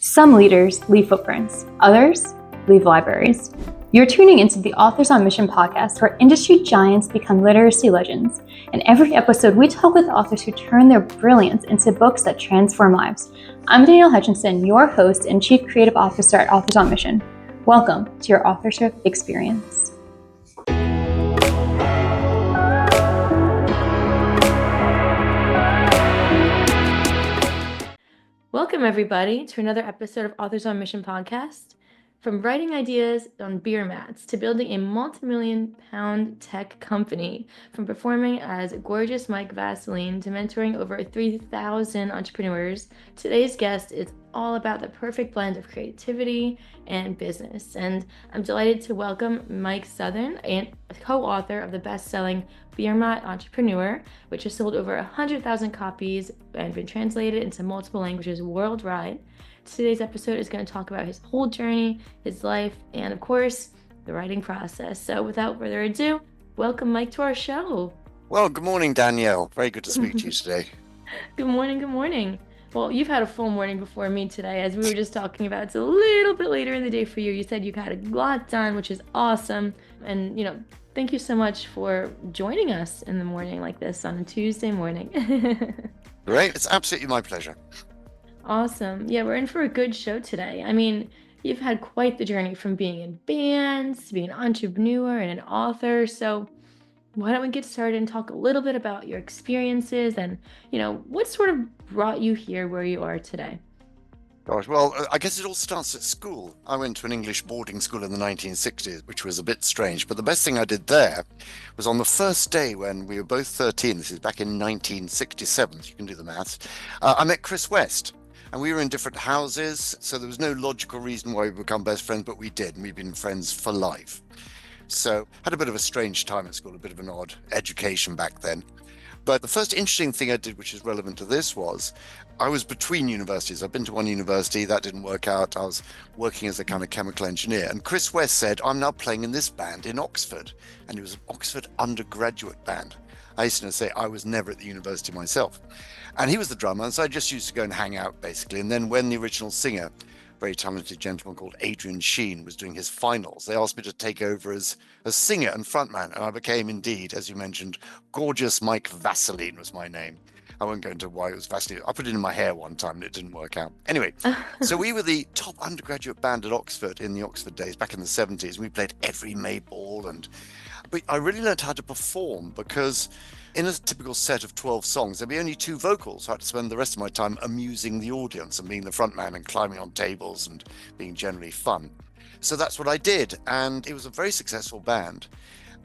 Some leaders leave footprints, others leave libraries. You're tuning into the Authors on Mission podcast, where industry giants become literacy legends. In every episode, we talk with authors who turn their brilliance into books that transform lives. I'm Danielle Hutchinson, your host and Chief Creative Officer at Authors on Mission. Welcome to your authorship experience. Welcome, everybody, to another episode of Authors on Mission podcast. From writing ideas on beer mats to building a multi-million-pound tech company, from performing as gorgeous Mike Southon to mentoring over 3,000 entrepreneurs, today's guest is all about the perfect blend of creativity and business. And I'm delighted to welcome Mike Southon, a co-author of the best-selling Beermat Entrepreneur, which has sold over 100,000 copies and been translated into multiple languages worldwide. Today's episode is going to talk about his whole journey, his life, and of course, the writing process. So without further ado, welcome Mike to our show. Well, good morning, Danielle. Very good to speak to you today. Good morning. Well, you've had a full morning before me today, as we were just talking about. It's a little bit later in the day for you. You said you've had a lot done, which is awesome. And, thank you so much for joining us in the morning like this on a Tuesday morning. Great. It's absolutely my pleasure. Awesome. Yeah, we're in for a good show today. I mean, you've had quite the journey from being in bands to being an entrepreneur and an author. So why don't we get started and talk a little bit about your experiences and, what sort of brought you here where you are today? Gosh, well, I guess it all starts at school. I went to an English boarding school in the 1960s, which was a bit strange. But the best thing I did there was on the first day when we were both 13, this is back in 1967, so you can do the maths, I met Chris West. And we were in different houses, so there was no logical reason why we become best friends, but we did, and we've been friends for life. So had a bit of a strange time at school, a bit of an odd education back then. But the first interesting thing I did, which is relevant to this, was I was between universities. I've been to one university, that didn't work out. I was working as a kind of chemical engineer. And Chris West said, I'm now playing in this band in Oxford. And it was an Oxford undergraduate band. I used to say I was never at the university myself. And he was the drummer, and so I just used to go and hang out, basically. And then when the original singer, a very talented gentleman called Adrian Sheen, was doing his finals, they asked me to take over as singer and frontman. And I became, indeed, as you mentioned, gorgeous Mike Southon was my name. I won't go into why it was Vaseline. I put it in my hair one time and it didn't work out. Anyway, so we were the top undergraduate band at Oxford in the Oxford days, back in the 70s. We played every May ball, but I really learned how to perform because in a typical set of 12 songs, there'd be only 2 vocals. So I had to spend the rest of my time amusing the audience and being the front man and climbing on tables and being generally fun. So that's what I did. And it was a very successful band.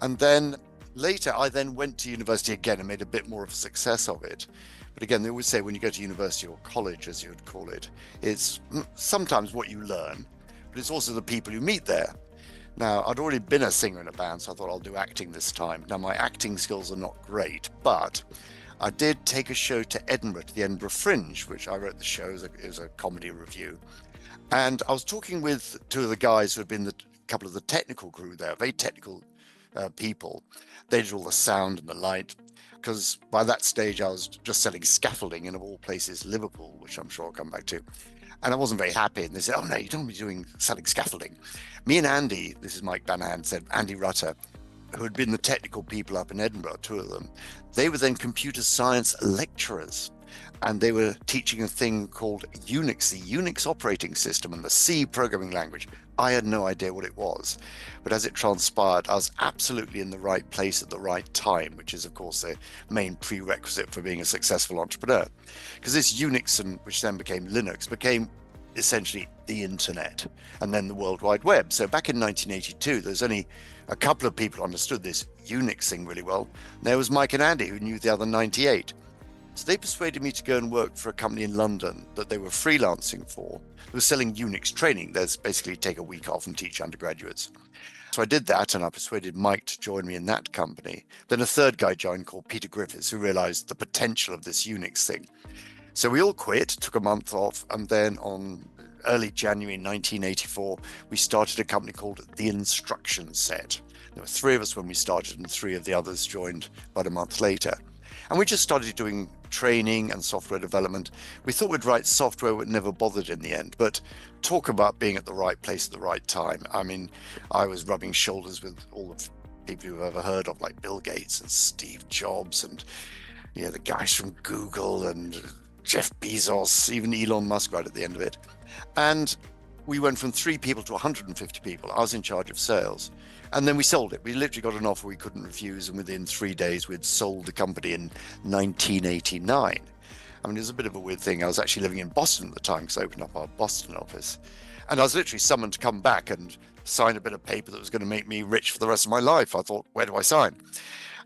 And then later, I then went to university again and made a bit more of a success of it. But again, they always say when you go to university or college, as you would call it, it's sometimes what you learn, but it's also the people you meet there. Now, I'd already been a singer in a band, so I thought I'll do acting this time. Now, my acting skills are not great, but I did take a show to Edinburgh, to the Edinburgh Fringe, which I wrote the show as a comedy review. And I was talking with 2 of the guys who had been a couple of the technical crew there, very technical people. They did all the sound and the light, because by that stage I was just selling scaffolding in, of all places, Liverpool, which I'm sure I'll come back to. And I wasn't very happy. And they said, oh, no, you don't want to be selling scaffolding. Me and Andy, this is Mike Banahan, said Andy Rutter, who had been the technical people up in Edinburgh, 2 of them, they were then computer science lecturers. And they were teaching a thing called Unix, the Unix operating system and the C programming language. I had no idea what it was. But as it transpired, I was absolutely in the right place at the right time, which is, of course, the main prerequisite for being a successful entrepreneur. Because this Unix, which then became Linux, became essentially the internet and then the World Wide Web. So back in 1982, there's only a couple of people who understood this Unix thing really well. And there was Mike and Andy, who knew the other 98. So they persuaded me to go and work for a company in London that they were freelancing for. They were selling Unix training. There's basically take a week off and teach undergraduates. So I did that, and I persuaded Mike to join me in that company. Then a third guy joined called Peter Griffiths, who realized the potential of this Unix thing. So we all quit, took a month off, and then on early January 1984, we started a company called The Instruction Set. There were 3 of us when we started, and 3 of the others joined about a month later. And we just started doing training and software development. We thought we'd write software, but never bothered in the end. But talk about being at the right place at the right time. I mean, I was rubbing shoulders with all the people you've ever heard of, like Bill Gates and Steve Jobs and the guys from Google and Jeff Bezos, even Elon Musk right at the end of it. And we went from 3 people to 150 people. I was in charge of sales. And then we sold it. We literally got an offer we couldn't refuse. And within 3 days, we'd sold the company in 1989. I mean, it was a bit of a weird thing. I was actually living in Boston at the time because I opened up our Boston office. And I was literally summoned to come back and sign a bit of paper that was going to make me rich for the rest of my life. I thought, where do I sign?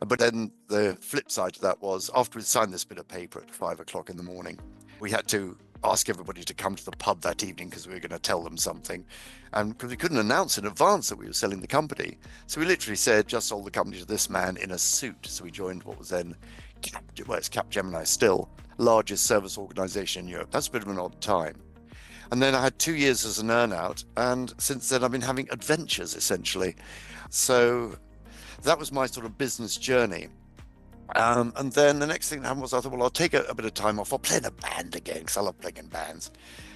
But then the flip side to that was, after we'd signed this bit of paper at 5 o'clock in the morning, we had to ask everybody to come to the pub that evening because we were going to tell them something. And because we couldn't announce in advance that we were selling the company. So we literally said, just sold the company to this man in a suit. So we joined what was then, it's Capgemini still, largest service organization in Europe. That's a bit of an odd time. And then I had 2 years as an earn-out. And since then, I've been having adventures, essentially. So that was my sort of business journey. And then the next thing that happened was I thought, well, I'll take a bit of time off. I'll play in a band again because I love playing in bands.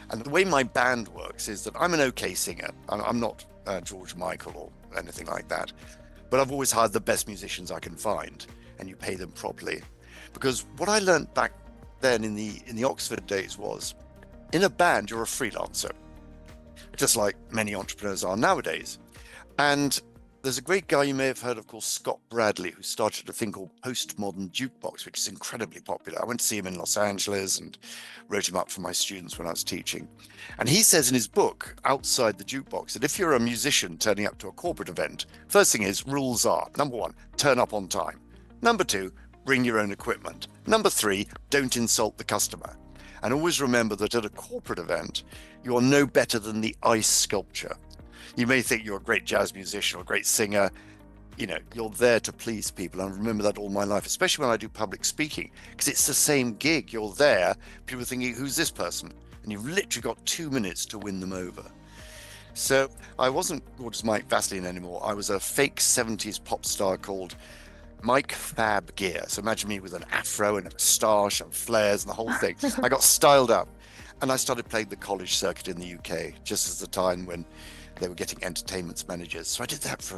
And the way my band works is that I'm an okay singer. I'm not George Michael or anything like that. But I've always hired the best musicians I can find, and you pay them properly. Because what I learned back then in the Oxford days was, in a band, you're a freelancer, just like many entrepreneurs are nowadays. And there's a great guy you may have heard of called Scott Bradley, who started a thing called Postmodern Jukebox, which is incredibly popular. I went to see him in Los Angeles and wrote him up for my students when I was teaching. And he says in his book, Outside the Jukebox, that if you're a musician turning up to a corporate event, first thing is, rules are, number 1, turn up on time. Number 2, bring your own equipment. Number 3, don't insult the customer. And always remember that at a corporate event, you are no better than the ice sculpture. You may think you're a great jazz musician or a great singer. You're there to please people. And I remember that all my life, especially when I do public speaking, because it's the same gig. You're there, people are thinking, who's this person? And you've literally got 2 minutes to win them over. So I wasn't Gorgeous Mike Vaseline anymore. I was a fake 70s pop star called Mike Fab Gear. So imagine me with an afro and a moustache and flares and the whole thing. I got styled up and I started playing the college circuit in the UK, just as the time when they were getting entertainment managers. So I did that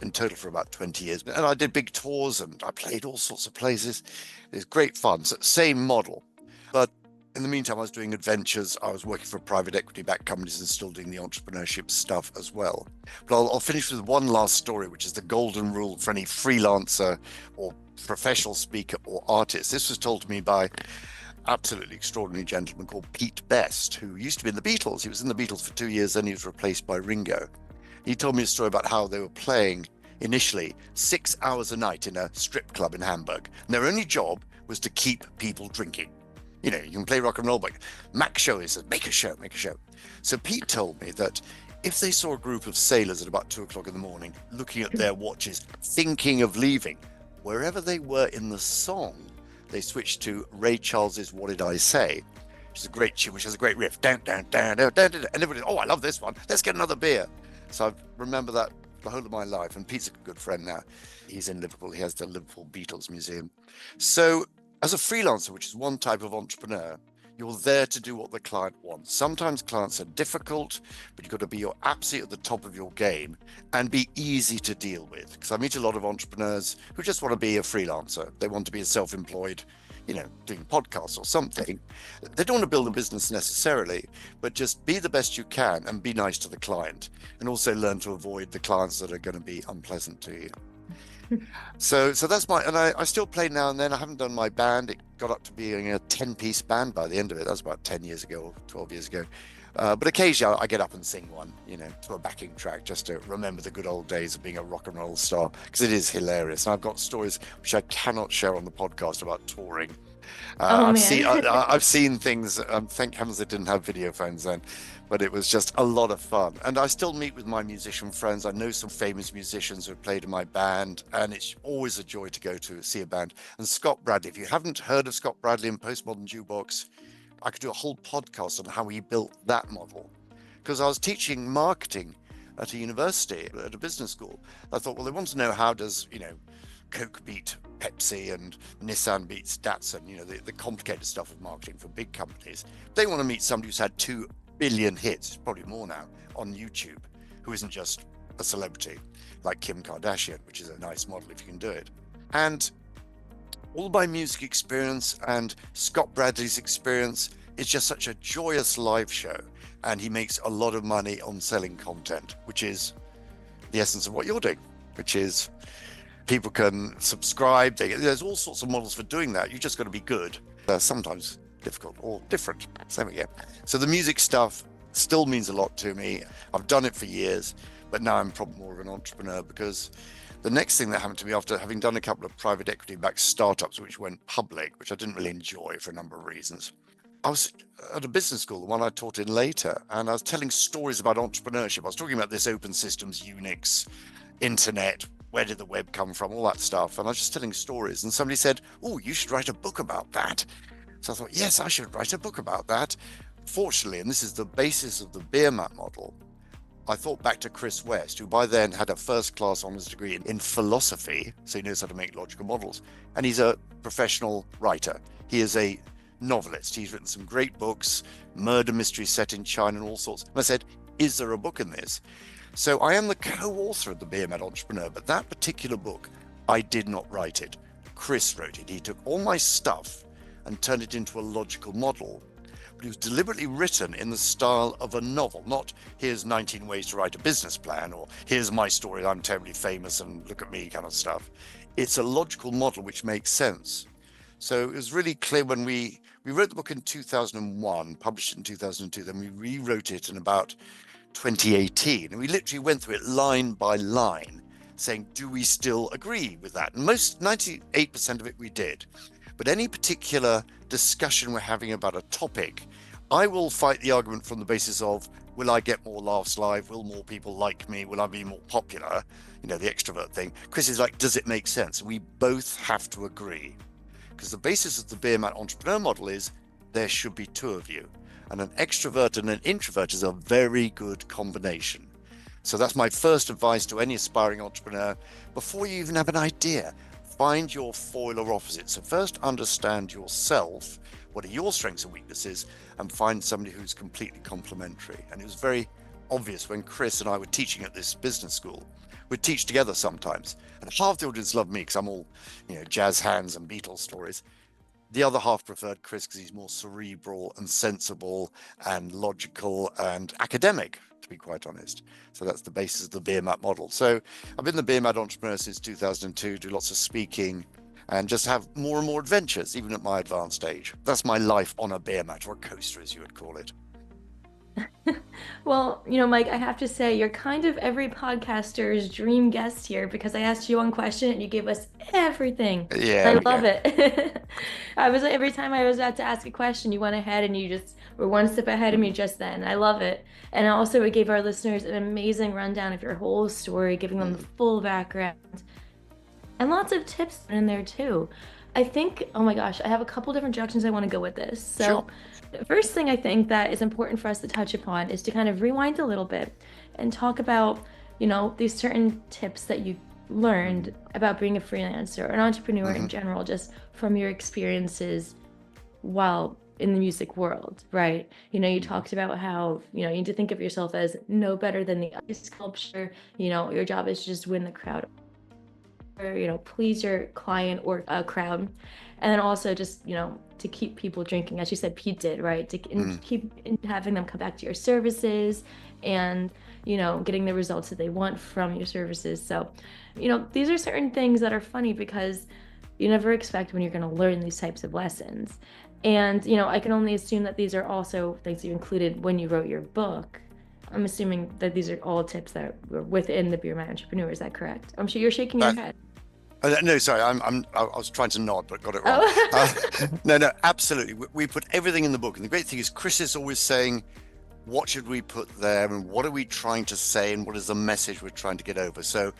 in total for about 20 years. And I did big tours and I played all sorts of places. It was great fun. So same model. But in the meantime, I was doing adventures. I was working for private equity-backed companies and still doing the entrepreneurship stuff as well. But I'll finish with one last story, which is the golden rule for any freelancer or professional speaker or artist. This was told to me by absolutely extraordinary gentleman called Pete Best, who used to be in the Beatles. He was in the Beatles for 2 years, then he was replaced by Ringo. He told me a story about how they were playing initially 6 hours a night in a strip club in Hamburg. And their only job was to keep people drinking. You can play rock and roll, but Mac Show is make a show. So Pete told me that if they saw a group of sailors at about 2 o'clock in the morning, looking at their watches, thinking of leaving, wherever they were in the song, they switched to Ray Charles's What Did I Say, which is a great tune, which has a great riff. Down, down, down, down, down, down. And everybody, I love this one. Let's get another beer. So I remember that the whole of my life. And Pete's a good friend now. He's in Liverpool. He has the Liverpool Beatles Museum. So as a freelancer, which is one type of entrepreneur, you're there to do what the client wants. Sometimes clients are difficult, but you've got to be absolutely at the top of your game and be easy to deal with. Because I meet a lot of entrepreneurs who just want to be a freelancer. They want to be a self-employed, doing podcasts or something. They don't want to build a business necessarily, but just be the best you can and be nice to the client. And also learn to avoid the clients that are going to be unpleasant to you. So that's and I still play now and then. I haven't done my band. It got up to being a 10-piece band by the end of it. That was about 10 years ago or 12 years ago. But occasionally I get up and sing one, to a backing track, just to remember the good old days of being a rock and roll star, because it is hilarious. And I've got stories which I cannot share on the podcast about touring. I've seen things. Thank heavens they didn't have video phones then, but it was just a lot of fun. And I still meet with my musician friends. I know some famous musicians who have played in my band, and it's always a joy to go to see a band. And Scott Bradley, if you haven't heard of Scott Bradley and Postmodern Jukebox, I could do a whole podcast on how he built that model. Because I was teaching marketing at a university, at a business school. I thought, well, they want to know how does, Coke beat Pepsi and Nissan beats Datsun, the complicated stuff of marketing for big companies. They want to meet somebody who's had 2 billion hits, probably more now, on YouTube, who isn't just a celebrity like Kim Kardashian, which is a nice model if you can do it. And all my music experience and Scott Bradley's experience is just such a joyous live show. And he makes a lot of money on selling content, which is the essence of what you're doing, which is people can subscribe. There's all sorts of models for doing that. You just got to be good. Sometimes difficult or different. Same again. So the music stuff still means a lot to me. I've done it for years, but now I'm probably more of an entrepreneur because the next thing that happened to me after having done a couple of private equity-backed startups, which went public, which I didn't really enjoy for a number of reasons. I was at a business school, the one I taught in later, and I was telling stories about entrepreneurship. I was talking about this open systems, Unix, internet, where did the web come from, all that stuff. And I was just telling stories. And somebody said, oh, you should write a book about that. So I thought, yes, I should write a book about that. Fortunately, and this is the basis of the Beermat model, I thought back to Chris West, who by then had a first-class honours degree in philosophy, so he knows how to make logical models. And he's a professional writer. He is a novelist. He's written some great books, murder mysteries set in China and all sorts. And I said, is there a book in this? So I am the co-author of the Beermat Entrepreneur, but that particular book, I did not write it. Chris wrote it. He took all my stuff and turned it into a logical model. But it was deliberately written in the style of a novel, not here's 19 ways to write a business plan, or here's my story, I'm terribly famous and look at me kind of stuff. It's a logical model which makes sense. So it was really clear when we wrote the book in 2001, published it in 2002, then we rewrote it in about 2018. And we literally went through it line by line, saying, do we still agree with that? And 98% of it we did. But any particular discussion we're having about a topic, I will fight the argument from the basis of, will I get more laughs live? Will more people like me? Will I be more popular? The extrovert thing. Chris is like, does it make sense? We both have to agree. Because the basis of the Beermat Entrepreneur model is there should be two of you. And an extrovert and an introvert is a very good combination. So that's my first advice to any aspiring entrepreneur. Before you even have an idea, find your foil or opposite. So first understand yourself, what are your strengths and weaknesses, and find somebody who's completely complementary. And it was very obvious when Chris and I were teaching at this business school. We'd teach together sometimes, and half the audience loved me because I'm all, jazz hands and Beatles stories. The other half preferred Chris because he's more cerebral and sensible and logical and academic, to be quite honest. So that's the basis of the Beermat model. So I've been the Beermat Entrepreneur since 2002, do lots of speaking and just have more and more adventures, even at my advanced age. That's my life on a Beermat, or a coaster, as you would call it. Well, Mike, I have to say, you're kind of every podcaster's dream guest here because I asked you one question and you gave us everything. Yeah, I love it. Every time I was about to ask a question, you went ahead and you just were one step ahead of me just then. I love it. And also, it gave our listeners an amazing rundown of your whole story, giving them the full background and lots of tips in there too. I think, oh my gosh, I have a couple different directions I want to go with this. So Sure. the first thing I think that is important for us to touch upon is to kind of rewind a little bit and talk about, these certain tips that you learned about being a freelancer, an entrepreneur in general, just from your experiences while in the music world, right? You talked about how, you need to think of yourself as no better than the ice sculpture. Your job is to just win the crowd, or please your client or a crowd, and then also just to keep people drinking, as you said Pete did, right? To keep having them come back to your services and getting the results that they want from your services. So these are certain things that are funny because you never expect when you're going to learn these types of lessons. And I can only assume that these are also things you included when you wrote your book. I'm assuming that these are all tips that were within the Beermat Entrepreneur. Is that correct? I'm sure you're shaking your head. No, sorry, I was trying to nod, but got it wrong. Oh. No, absolutely. We put everything in the book. And the great thing is Chris is always saying, what should we put there? And what are we trying to say? And what is the message we're trying to get over? So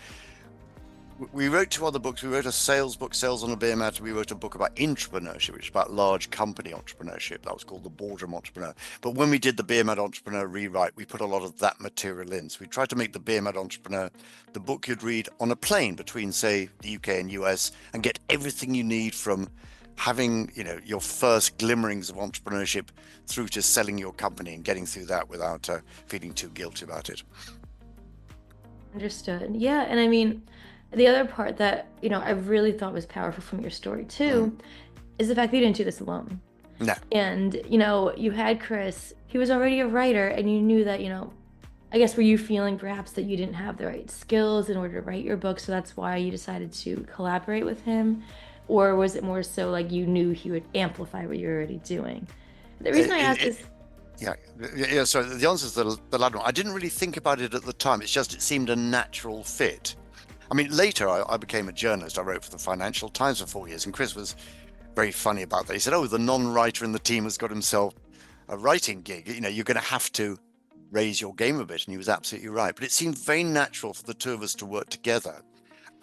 We wrote two other books. We wrote a sales book, Sales on a Beermat. We wrote a book about entrepreneurship, which is about large company entrepreneurship. That was called The Boardroom Entrepreneur. But when we did the Beermat Entrepreneur rewrite, we put a lot of that material in. So we tried to make the Beermat Entrepreneur the book you'd read on a plane between, say, the UK and US, and get everything you need from having, your first glimmerings of entrepreneurship through to selling your company and getting through that without feeling too guilty about it. Understood. Yeah, and I mean, the other part that, I really thought was powerful from your story too, is the fact that you didn't do this alone. No. And, you had Chris, he was already a writer, and you knew that, I guess, were you feeling perhaps that you didn't have the right skills in order to write your book, so that's why you decided to collaborate with him? Or was it more so like you knew he would amplify what you're already doing? The reason I ask is... Yeah. So the answer is the latter one. I didn't really think about it at the time. It's just, it seemed a natural fit. I mean, later I became a journalist. I wrote for the Financial Times for 4 years, and Chris was very funny about that. He said, "Oh, the non-writer in the team has got himself a writing gig. You're going to have to raise your game a bit." And he was absolutely right. But it seemed very natural for the two of us to work together.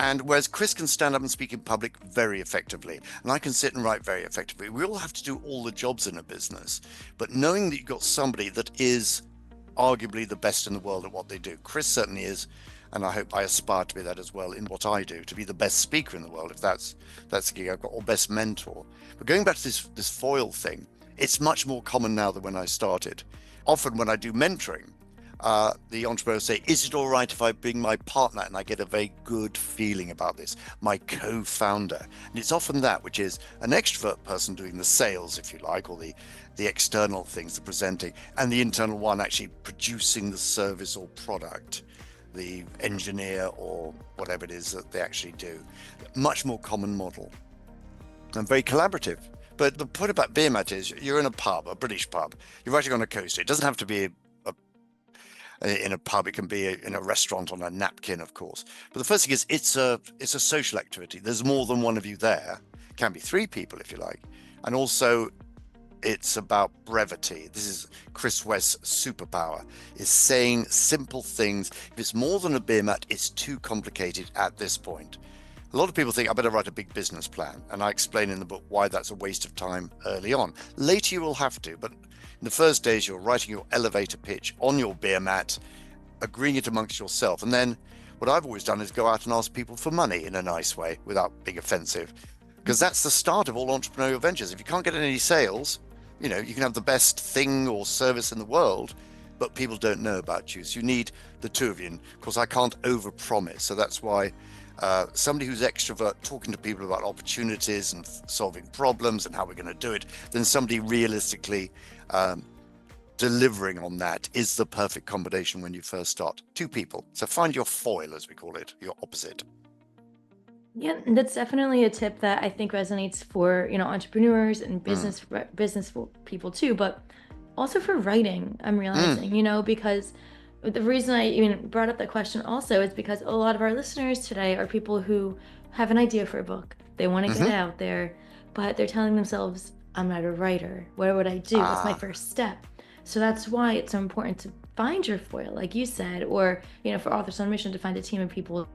And whereas Chris can stand up and speak in public very effectively, and I can sit and write very effectively, we all have to do all the jobs in a business. But knowing that you've got somebody that is arguably the best in the world at what they do, Chris certainly is, and I hope I aspire to be that as well in what I do, to be the best speaker in the world, if that's the gig I've got, or best mentor. But going back to this foil thing, it's much more common now than when I started. Often when I do mentoring, the entrepreneurs say, "Is it all right if I bring my partner?" And I get a very good feeling about this, my co-founder. And it's often that, which is an extrovert person doing the sales, if you like, or the external things, the presenting, and the internal one actually producing the service or product, the engineer or whatever it is that they actually do. Much more common model and very collaborative. But the point about Beermat is you're in a pub, a British pub, you're writing on a coaster. It doesn't have to be in a pub, it can be in a restaurant on a napkin, of course. But the first thing is it's a social activity. There's more than one of you there. It can be three people if you like. And also it's about brevity. This is Chris West's superpower, is saying simple things. If it's more than a Beermat, it's too complicated at this point. A lot of people think I better write a big business plan, and I explain in the book why that's a waste of time early on. Later you will have to, but in the first days you're writing your elevator pitch on your Beermat, agreeing it amongst yourself, and then what I've always done is go out and ask people for money in a nice way without being offensive, because that's the start of all entrepreneurial ventures. If you can't get any sales, you can have the best thing or service in the world, but people don't know about you. So you need the two of you. And of course, I can't overpromise. So that's why somebody who's extrovert, talking to people about opportunities and solving problems and how we're going to do it, then somebody realistically delivering on that is the perfect combination when you first start. Two people. So find your foil, as we call it, your opposite. Yeah, that's definitely a tip that I think resonates for, entrepreneurs and business people too, but also for writing, I'm realizing, because the reason I even brought up that question also is because a lot of our listeners today are people who have an idea for a book. They want to get it out there, but they're telling themselves, "I'm not a writer. What would I do? What's my first step?" So that's why it's so important to find your foil, like you said, or, for Authors on a Mission, to find a team of people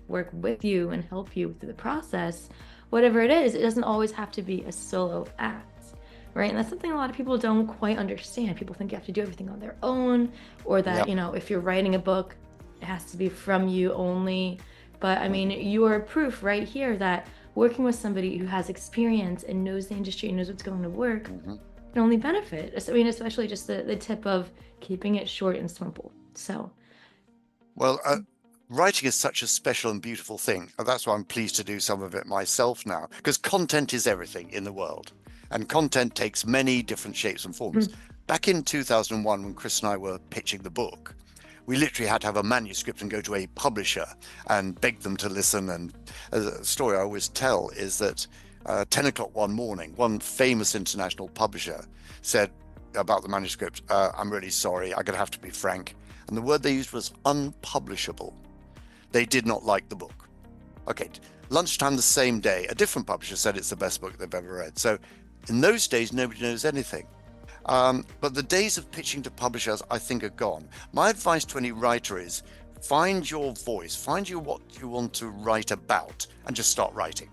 work with you and help you through the process. Whatever it is, it doesn't always have to be a solo act, right? And that's something a lot of people don't quite understand. People think you have to do everything on their own, or that, if you're writing a book, it has to be from you only. But I mean, you are proof right here that working with somebody who has experience and knows the industry and knows what's going to work can only benefit. I mean, especially just the tip of keeping it short and simple. So, well, writing is such a special and beautiful thing. And that's why I'm pleased to do some of it myself now, because content is everything in the world. And content takes many different shapes and forms. Back in 2001, when Chris and I were pitching the book, we literally had to have a manuscript and go to a publisher and beg them to listen. And a story I always tell is that 10 o'clock one morning, one famous international publisher said about the manuscript, "I'm really sorry, I'm going to have to be frank." And the word they used was unpublishable. They did not like the book. Okay, lunchtime the same day, a different publisher said it's the best book they've ever read. So in those days, nobody knows anything. But the days of pitching to publishers, I think, are gone. My advice to any writer is Find your voice, find what you want to write about, and just start writing.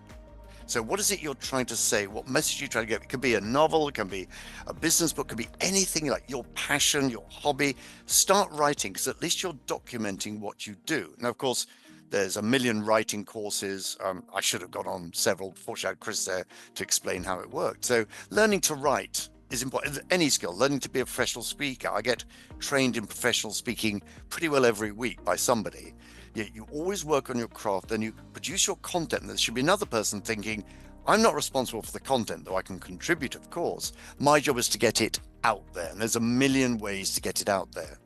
So what is it you're trying to say? What message are you trying to get? It could be a novel, it can be a business book, it could be anything like your passion, your hobby. Start writing, because at least you're documenting what you do. Now, of course, there's a million writing courses. I should have got on several. Fortunately, I had Chris there to explain how it worked. So learning to write is important. Any skill, learning to be a professional speaker. I get trained in professional speaking pretty well every week by somebody. You always work on your craft, and you produce your content. There should be another person thinking, I'm not responsible for the content, though I can contribute, of course. My job is to get it out there, and there's a million ways to get it out there.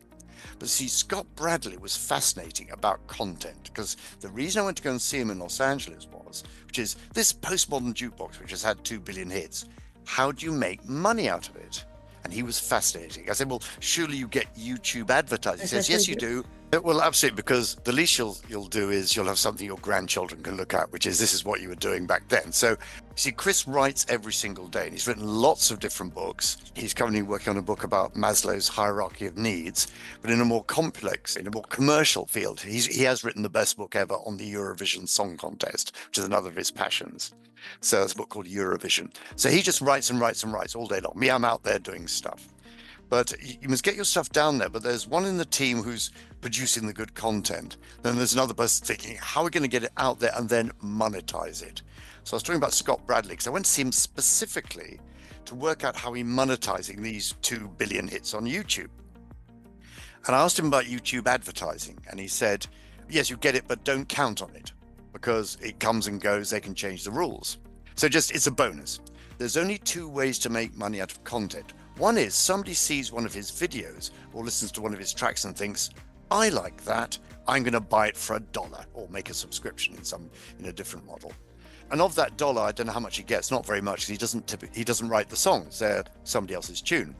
But see, Scott Bradley was fascinating about content, because the reason I went to go and see him in Los Angeles was, which is this postmodern jukebox, which has had 2 billion hits. How do you make money out of it? And he was fascinating. I said, well, surely you get YouTube advertising. He says, yes, you do. Well, absolutely, because the least you'll do is you'll have something your grandchildren can look at, which is this is what you were doing back then. So, see, Chris writes every single day, and he's written lots of different books. He's currently working on a book about Maslow's hierarchy of needs, but in a more complex, in a more commercial field. He has written the best book ever on the Eurovision Song Contest, which is another of his passions. So it's a book called Eurovision. So he just writes and writes and writes all day long. Me, I'm out there doing stuff. But you must get your stuff down there. But there's one in the team who's producing the good content. Then there's another person thinking, how are we going to get it out there and then monetize it? So I was talking about Scott Bradley, because I went to see him specifically to work out how he's monetizing these 2 billion hits on YouTube. And I asked him about YouTube advertising, and he said, yes, you get it, but don't count on it, because it comes and goes. They can change the rules. So it's a bonus. There's only 2 ways to make money out of content. One is somebody sees one of his videos or listens to one of his tracks and thinks, I like that, I'm going to buy it for $1 or make a subscription in a different model. And of that $1, I don't know how much he gets, not very much, because he doesn't write the songs, they're somebody else's tune.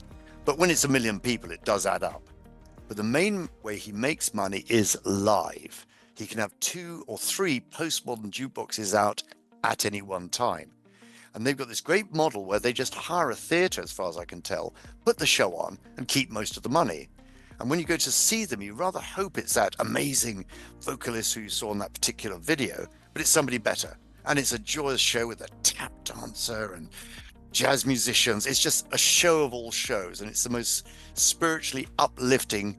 But when it's 1 million people, it does add up. But the main way he makes money is live. He can have 2 or 3 postmodern jukeboxes out at any one time. And they've got this great model where they just hire a theatre, as far as I can tell, put the show on and keep most of the money. And when you go to see them, you rather hope it's that amazing vocalist who you saw in that particular video, but it's somebody better. And it's a joyous show with a tap dancer and jazz musicians. It's just a show of all shows. And it's the most spiritually uplifting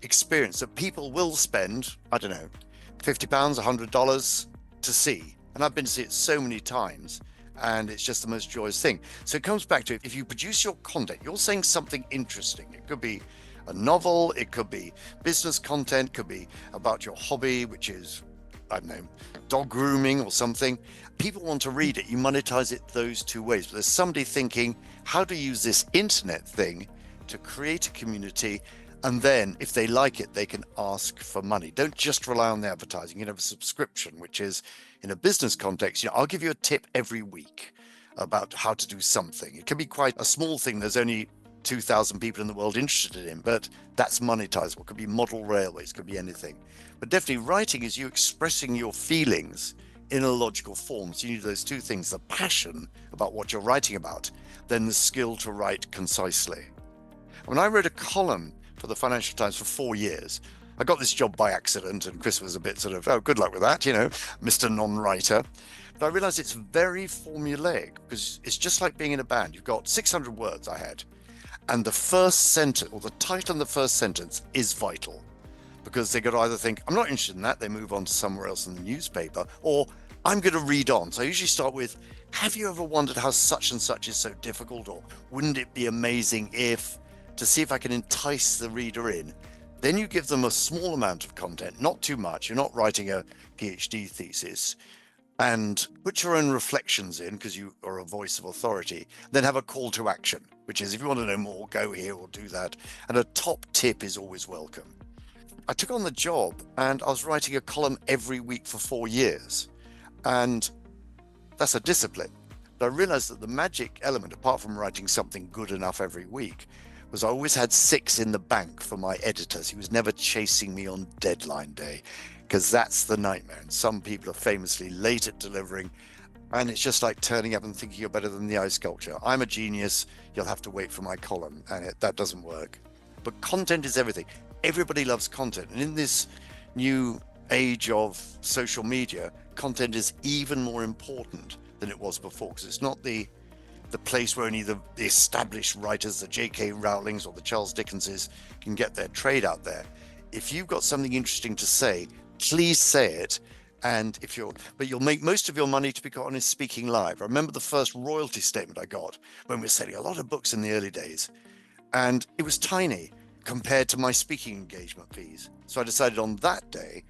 experience that people will spend, I don't know, £50, $100 to see. And I've been to see it so many times. And it's just the most joyous thing. So it comes back to, if you produce your content, you're saying something interesting. It could be a novel, it could be business content, could be about your hobby, which is, I don't know, dog grooming or something. People want to read it. You monetize it those 2 ways. But there's somebody thinking, how to use this internet thing to create a community. And then if they like it, they can ask for money. Don't just rely on the advertising. You can have a subscription, which is, in a business context, I'll give you a tip every week about how to do something. It can be quite a small thing. There's only 2,000 people in the world interested in, but that's monetizable. It could be model railways, could be anything. But definitely writing is you expressing your feelings in a logical form. So you need those 2 things, the passion about what you're writing about, then the skill to write concisely. When I wrote a column for the Financial Times for 4 years, I got this job by accident, and Chris was a bit sort of, oh, good luck with that, Mr. Non-writer. But I realized it's very formulaic, because it's just like being in a band. You've got 600 words I had, and the first sentence, or the title in the first sentence, is vital, because they could either think, I'm not interested in that, they move on to somewhere else in the newspaper, or I'm going to read on. So I usually start with, have you ever wondered how such and such is so difficult, or wouldn't it be amazing if, to see if I can entice the reader in. Then you give them a small amount of content, not too much. You're not writing a PhD thesis, and put your own reflections in, because you are a voice of authority. Then have a call to action, which is, if you want to know more, go here or do that. And a top tip is always welcome. I took on the job, and I was writing a column every week for 4 years. And that's a discipline. But I realized that the magic element, apart from writing something good enough every week, was I always had 6 in the bank for my editors. He was never chasing me on deadline day, because that's the nightmare. And some people are famously late at delivering, and it's just like turning up and thinking you're better than the ice sculpture. I'm a genius. You'll have to wait for my column, and that doesn't work. But content is everything. Everybody loves content. And in this new age of social media, content is even more important than it was before, because it's not the place where only the established writers, the J.K. Rowlings or the Charles Dickenses, can get their trade out there. If you've got something interesting to say, please say it. And but you'll make most of your money, to be quite honest, speaking live. I remember the first royalty statement I got when we were selling a lot of books in the early days, and it was tiny compared to my speaking engagement fees. So I decided on that day,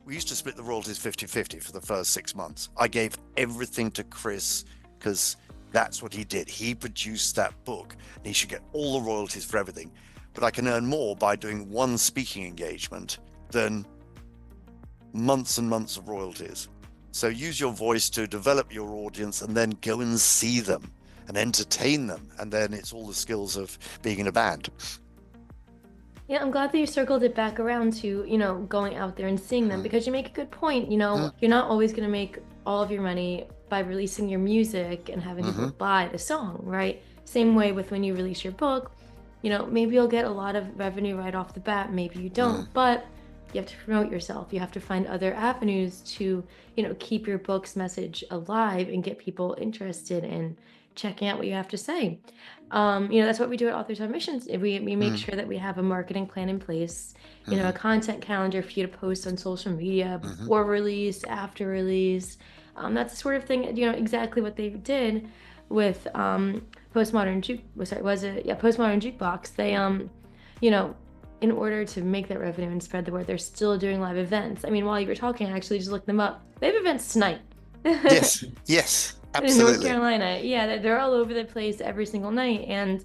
we used to split the royalties 50-50 for the first 6 months. I gave everything to Chris because that's what he did. He produced that book and he should get all the royalties for everything. But I can earn more by doing one speaking engagement than months and months of royalties. So use your voice to develop your audience and then go and see them and entertain them. And then it's all the skills of being in a band. Yeah, I'm glad that you circled it back around to, going out there and seeing them, because you make a good point. You're not always going to make all of your money by releasing your music and having people buy the song, right? Same way with when you release your book, maybe you'll get a lot of revenue right off the bat, maybe you don't, but you have to promote yourself. You have to find other avenues to, keep your book's message alive and get people interested in checking out what you have to say. That's what we do at Authors on Missions. We make sure that we have a marketing plan in place, a content calendar for you to post on social media before release, after release. That's the sort of thing, exactly what they did with Postmodern Jukebox. They, in order to make that revenue and spread the word, they're still doing live events. I mean, while you were talking, I actually just looked them up. They have events tonight. Yes, absolutely. In North Carolina. Yeah, they're all over the place every single night. And,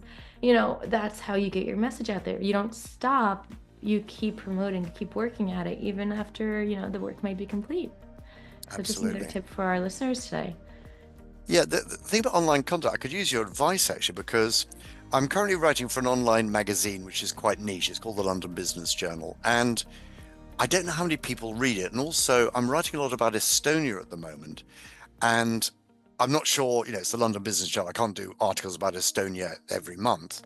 that's how you get your message out there. You don't stop. You keep promoting, keep working at it, even after, the work might be complete. So just another tip for our listeners today. Yeah, the thing about online content, I could use your advice actually, because I'm currently writing for an online magazine, which is quite niche. It's called the London Business Journal. And I don't know how many people read it. And also I'm writing a lot about Estonia at the moment. And I'm not sure, it's the London Business Journal. I can't do articles about Estonia every month.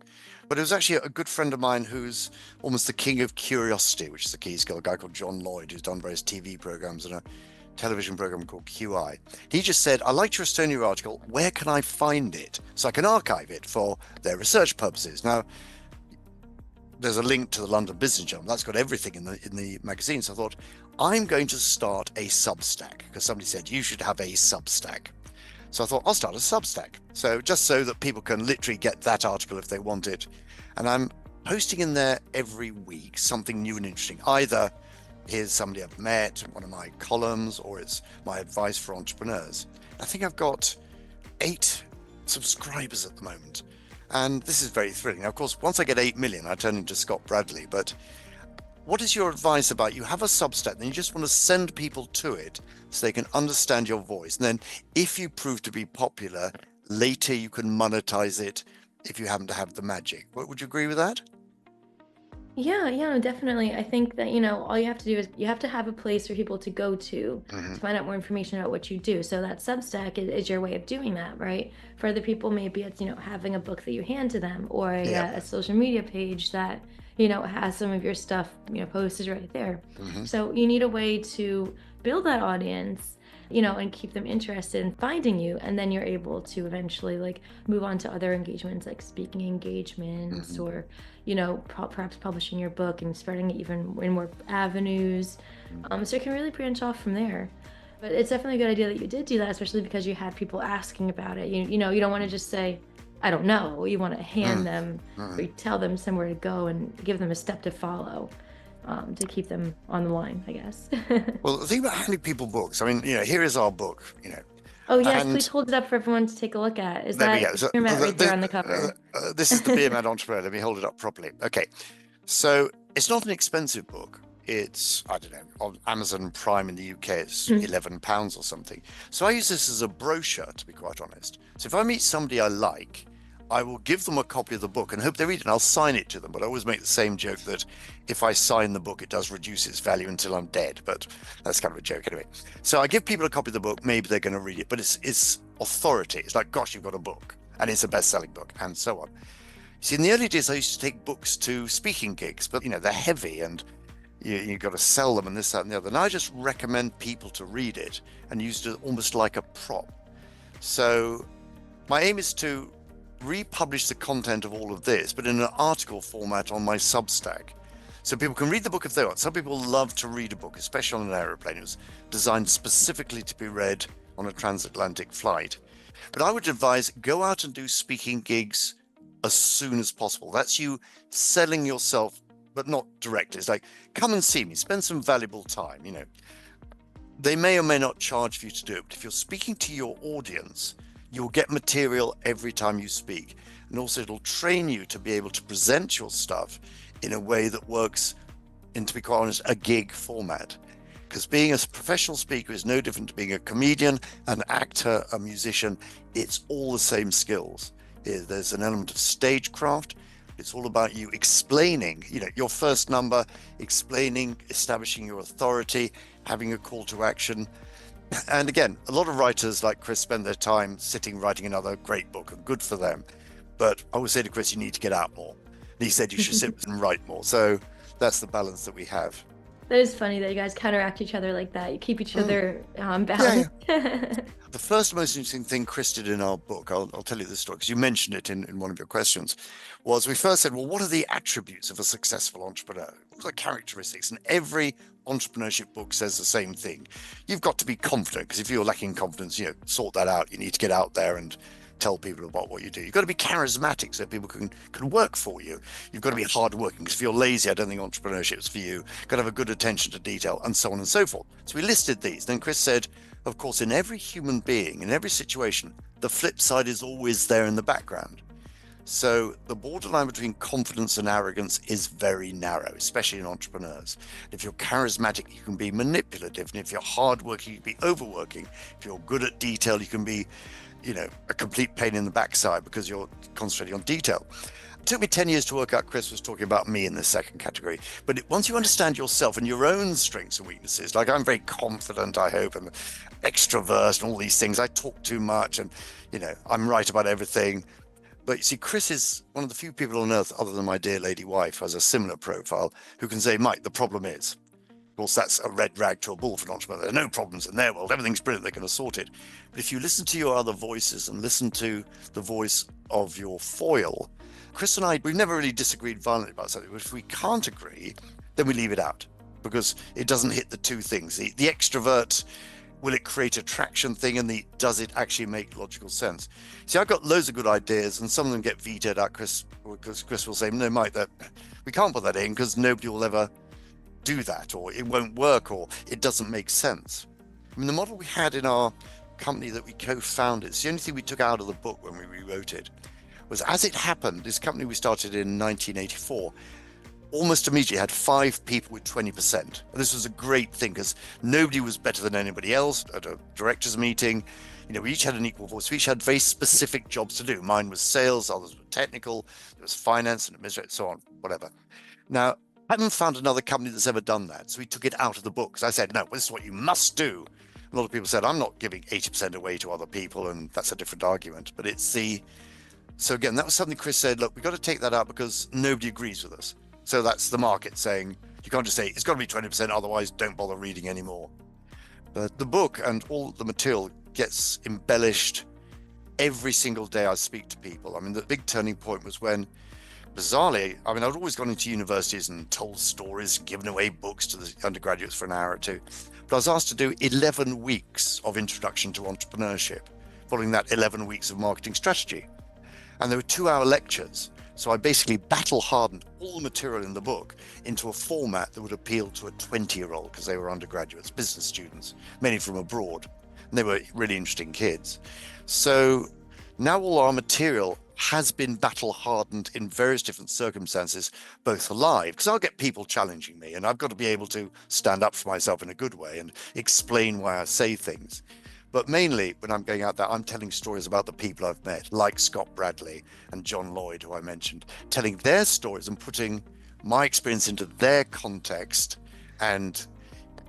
But it was actually a good friend of mine who's almost the king of curiosity, which is the key skill, a guy called John Lloyd, who's done various TV programs and a television program called QI. He just said, I liked your Estonia article. Where can I find it? So I can archive it for their research purposes. Now, there's a link to the London Business Journal. That's got everything in the magazine. So I thought, I'm going to start a Substack, because somebody said you should have a Substack. So I thought, I'll start a Substack. So just so that people can literally get that article if they want it. And I'm posting in there every week something new and interesting. Either here's somebody I've met, one of my columns, or it's my advice for entrepreneurs. I think I've got 8 subscribers at the moment. And this is very thrilling. Now, of course, once I get 8 million, I turn into Scott Bradley. But what is your advice about, you have a Substack, then you just want to send people to it so they can understand your voice. And then if you prove to be popular, later you can monetize it if you happen to have the magic. Would you agree with that? Yeah, no, definitely. I think that, all you have to do is you have to have a place for people to go to find out more information about what you do. So that Substack is your way of doing that, right? For other people, maybe it's, having a book that you hand to them, or a social media page that, has some of your stuff, posted right there. So you need a way to build that audience, and keep them interested in finding you. And then you're able to eventually move on to other engagements, like speaking engagements, or, perhaps publishing your book and spreading it even in more avenues. So it can really branch off from there. But it's definitely a good idea that you did do that, especially because you had people asking about it. You don't want to just say, I don't know. You want to hand them, or you tell them somewhere to go and give them a step to follow. To keep them on the line, I guess. Well, the thing about handing people books, I mean, here is our book, Oh, yes, please hold it up for everyone to take a look at. Is that Beermat right there on the cover? This is the Beermat Entrepreneur. Let me hold it up properly. Okay, so it's not an expensive book. It's, I don't know, on Amazon Prime in the UK, it's £11 or something. So I use this as a brochure, to be quite honest. So if I meet somebody I like, I will give them a copy of the book and hope they read it, and I'll sign it to them. But I always make the same joke that if I sign the book, it does reduce its value until I'm dead. But that's kind of a joke anyway. So I give people a copy of the book. Maybe they're going to read it, but it's authority. It's like, gosh, you've got a book, and it's a best-selling book, and so on. See, in the early days, I used to take books to speaking gigs, but they're heavy, and you've got to sell them and this, that, and the other. And I just recommend people to read it and use it almost like a prop. So my aim is to republish the content of all of this, but in an article format on my Substack. So people can read the book if they want. Some people love to read a book, especially on an aeroplane. It was designed specifically to be read on a transatlantic flight. But I would advise go out and do speaking gigs as soon as possible. That's you selling yourself, but not directly. It's like, come and see me, spend some valuable time. They may or may not charge for you to do it, but if you're speaking to your audience, you'll get material every time you speak. And also it'll train you to be able to present your stuff in a way that works in, to be quite honest, a gig format. Because being a professional speaker is no different to being a comedian, an actor, a musician. It's all the same skills. There's an element of stagecraft. It's all about you explaining, your first number, explaining, establishing your authority, having a call to action. And again, a lot of writers like Chris spend their time sitting writing another great book, and good for them. But I always say to Chris, you need to get out more. And he said you should sit and write more. So that's the balance that we have. That is funny that you guys counteract each other like that. You keep each other balanced. Yeah. The first most interesting thing Chris did in our book, I'll tell you this story because you mentioned it in one of your questions, was we first said, well, what are the attributes of a successful entrepreneur? What are the characteristics? And every entrepreneurship book says the same thing. You've got to be confident, because if you're lacking confidence, sort that out. You need to get out there and tell people about what you do. You've got to be charismatic so people can work for you. You've got to be hardworking, because if you're lazy, I don't think entrepreneurship is for you. You've got to have a good attention to detail, and so on and so forth. So we listed these. Then Chris said, of course, in every human being, in every situation, the flip side is always there in the background. So the borderline between confidence and arrogance is very narrow, especially in entrepreneurs. If you're charismatic, you can be manipulative. And if you're hardworking, you can be overworking. If you're good at detail, you can be a complete pain in the backside because you're concentrating on detail. It took me 10 years to work out Chris was talking about me in the second category. But once you understand yourself and your own strengths and weaknesses, like I'm very confident, I hope, and extrovert and all these things. I talk too much and, I'm right about everything. But you see, Chris is one of the few people on earth, other than my dear lady wife, who has a similar profile, who can say, Mike, the problem is. Of course, that's a red rag to a bull for an entrepreneur. There are no problems in their world. Everything's brilliant. They're going to sort it. But if you listen to your other voices and listen to the voice of your foil, Chris and I, we've never really disagreed violently about something. But if we can't agree, then we leave it out because it doesn't hit the two things. The extrovert, will it create a traction thing? And does it actually make logical sense? See, I've got loads of good ideas and some of them get vetoed out, Chris, because Chris will say, no, Mike, we can't put that in because nobody will ever do that, or it won't work, or it doesn't make sense. I mean, the model we had in our company that we co-founded, it's the only thing we took out of the book when we rewrote it, was as it happened, this company we started in 1984, almost immediately had 5 people with 20%. And this was a great thing because nobody was better than anybody else at a director's meeting. We each had an equal voice. We each had very specific jobs to do. Mine was sales, others were technical, there was finance and administration, so on, whatever. Now, I haven't found another company that's ever done that. So we took it out of the book because I said, no, this is what you must do. A lot of people said, I'm not giving 80% away to other people. And that's a different argument. But so again, that was something Chris said, look, we've got to take that out because nobody agrees with us. So that's the market saying, you can't just say, it's got to be 20%, otherwise don't bother reading anymore. But the book and all the material gets embellished every single day I speak to people. I mean, the big turning point was when, bizarrely, I'd always gone into universities and told stories, given away books to the undergraduates for an hour or two. But I was asked to do 11 weeks of introduction to entrepreneurship, following that 11 weeks of marketing strategy. And there were 2-hour lectures. So I basically battle-hardened all the material in the book into a format that would appeal to a 20-year-old, because they were undergraduates, business students, many from abroad. And they were really interesting kids. So now all our material has been battle-hardened in various different circumstances, both live, because I'll get people challenging me, and I've got to be able to stand up for myself in a good way and explain why I say things. But mainly, when I'm going out there, I'm telling stories about the people I've met, like Scott Bradley and John Lloyd, who I mentioned, telling their stories and putting my experience into their context and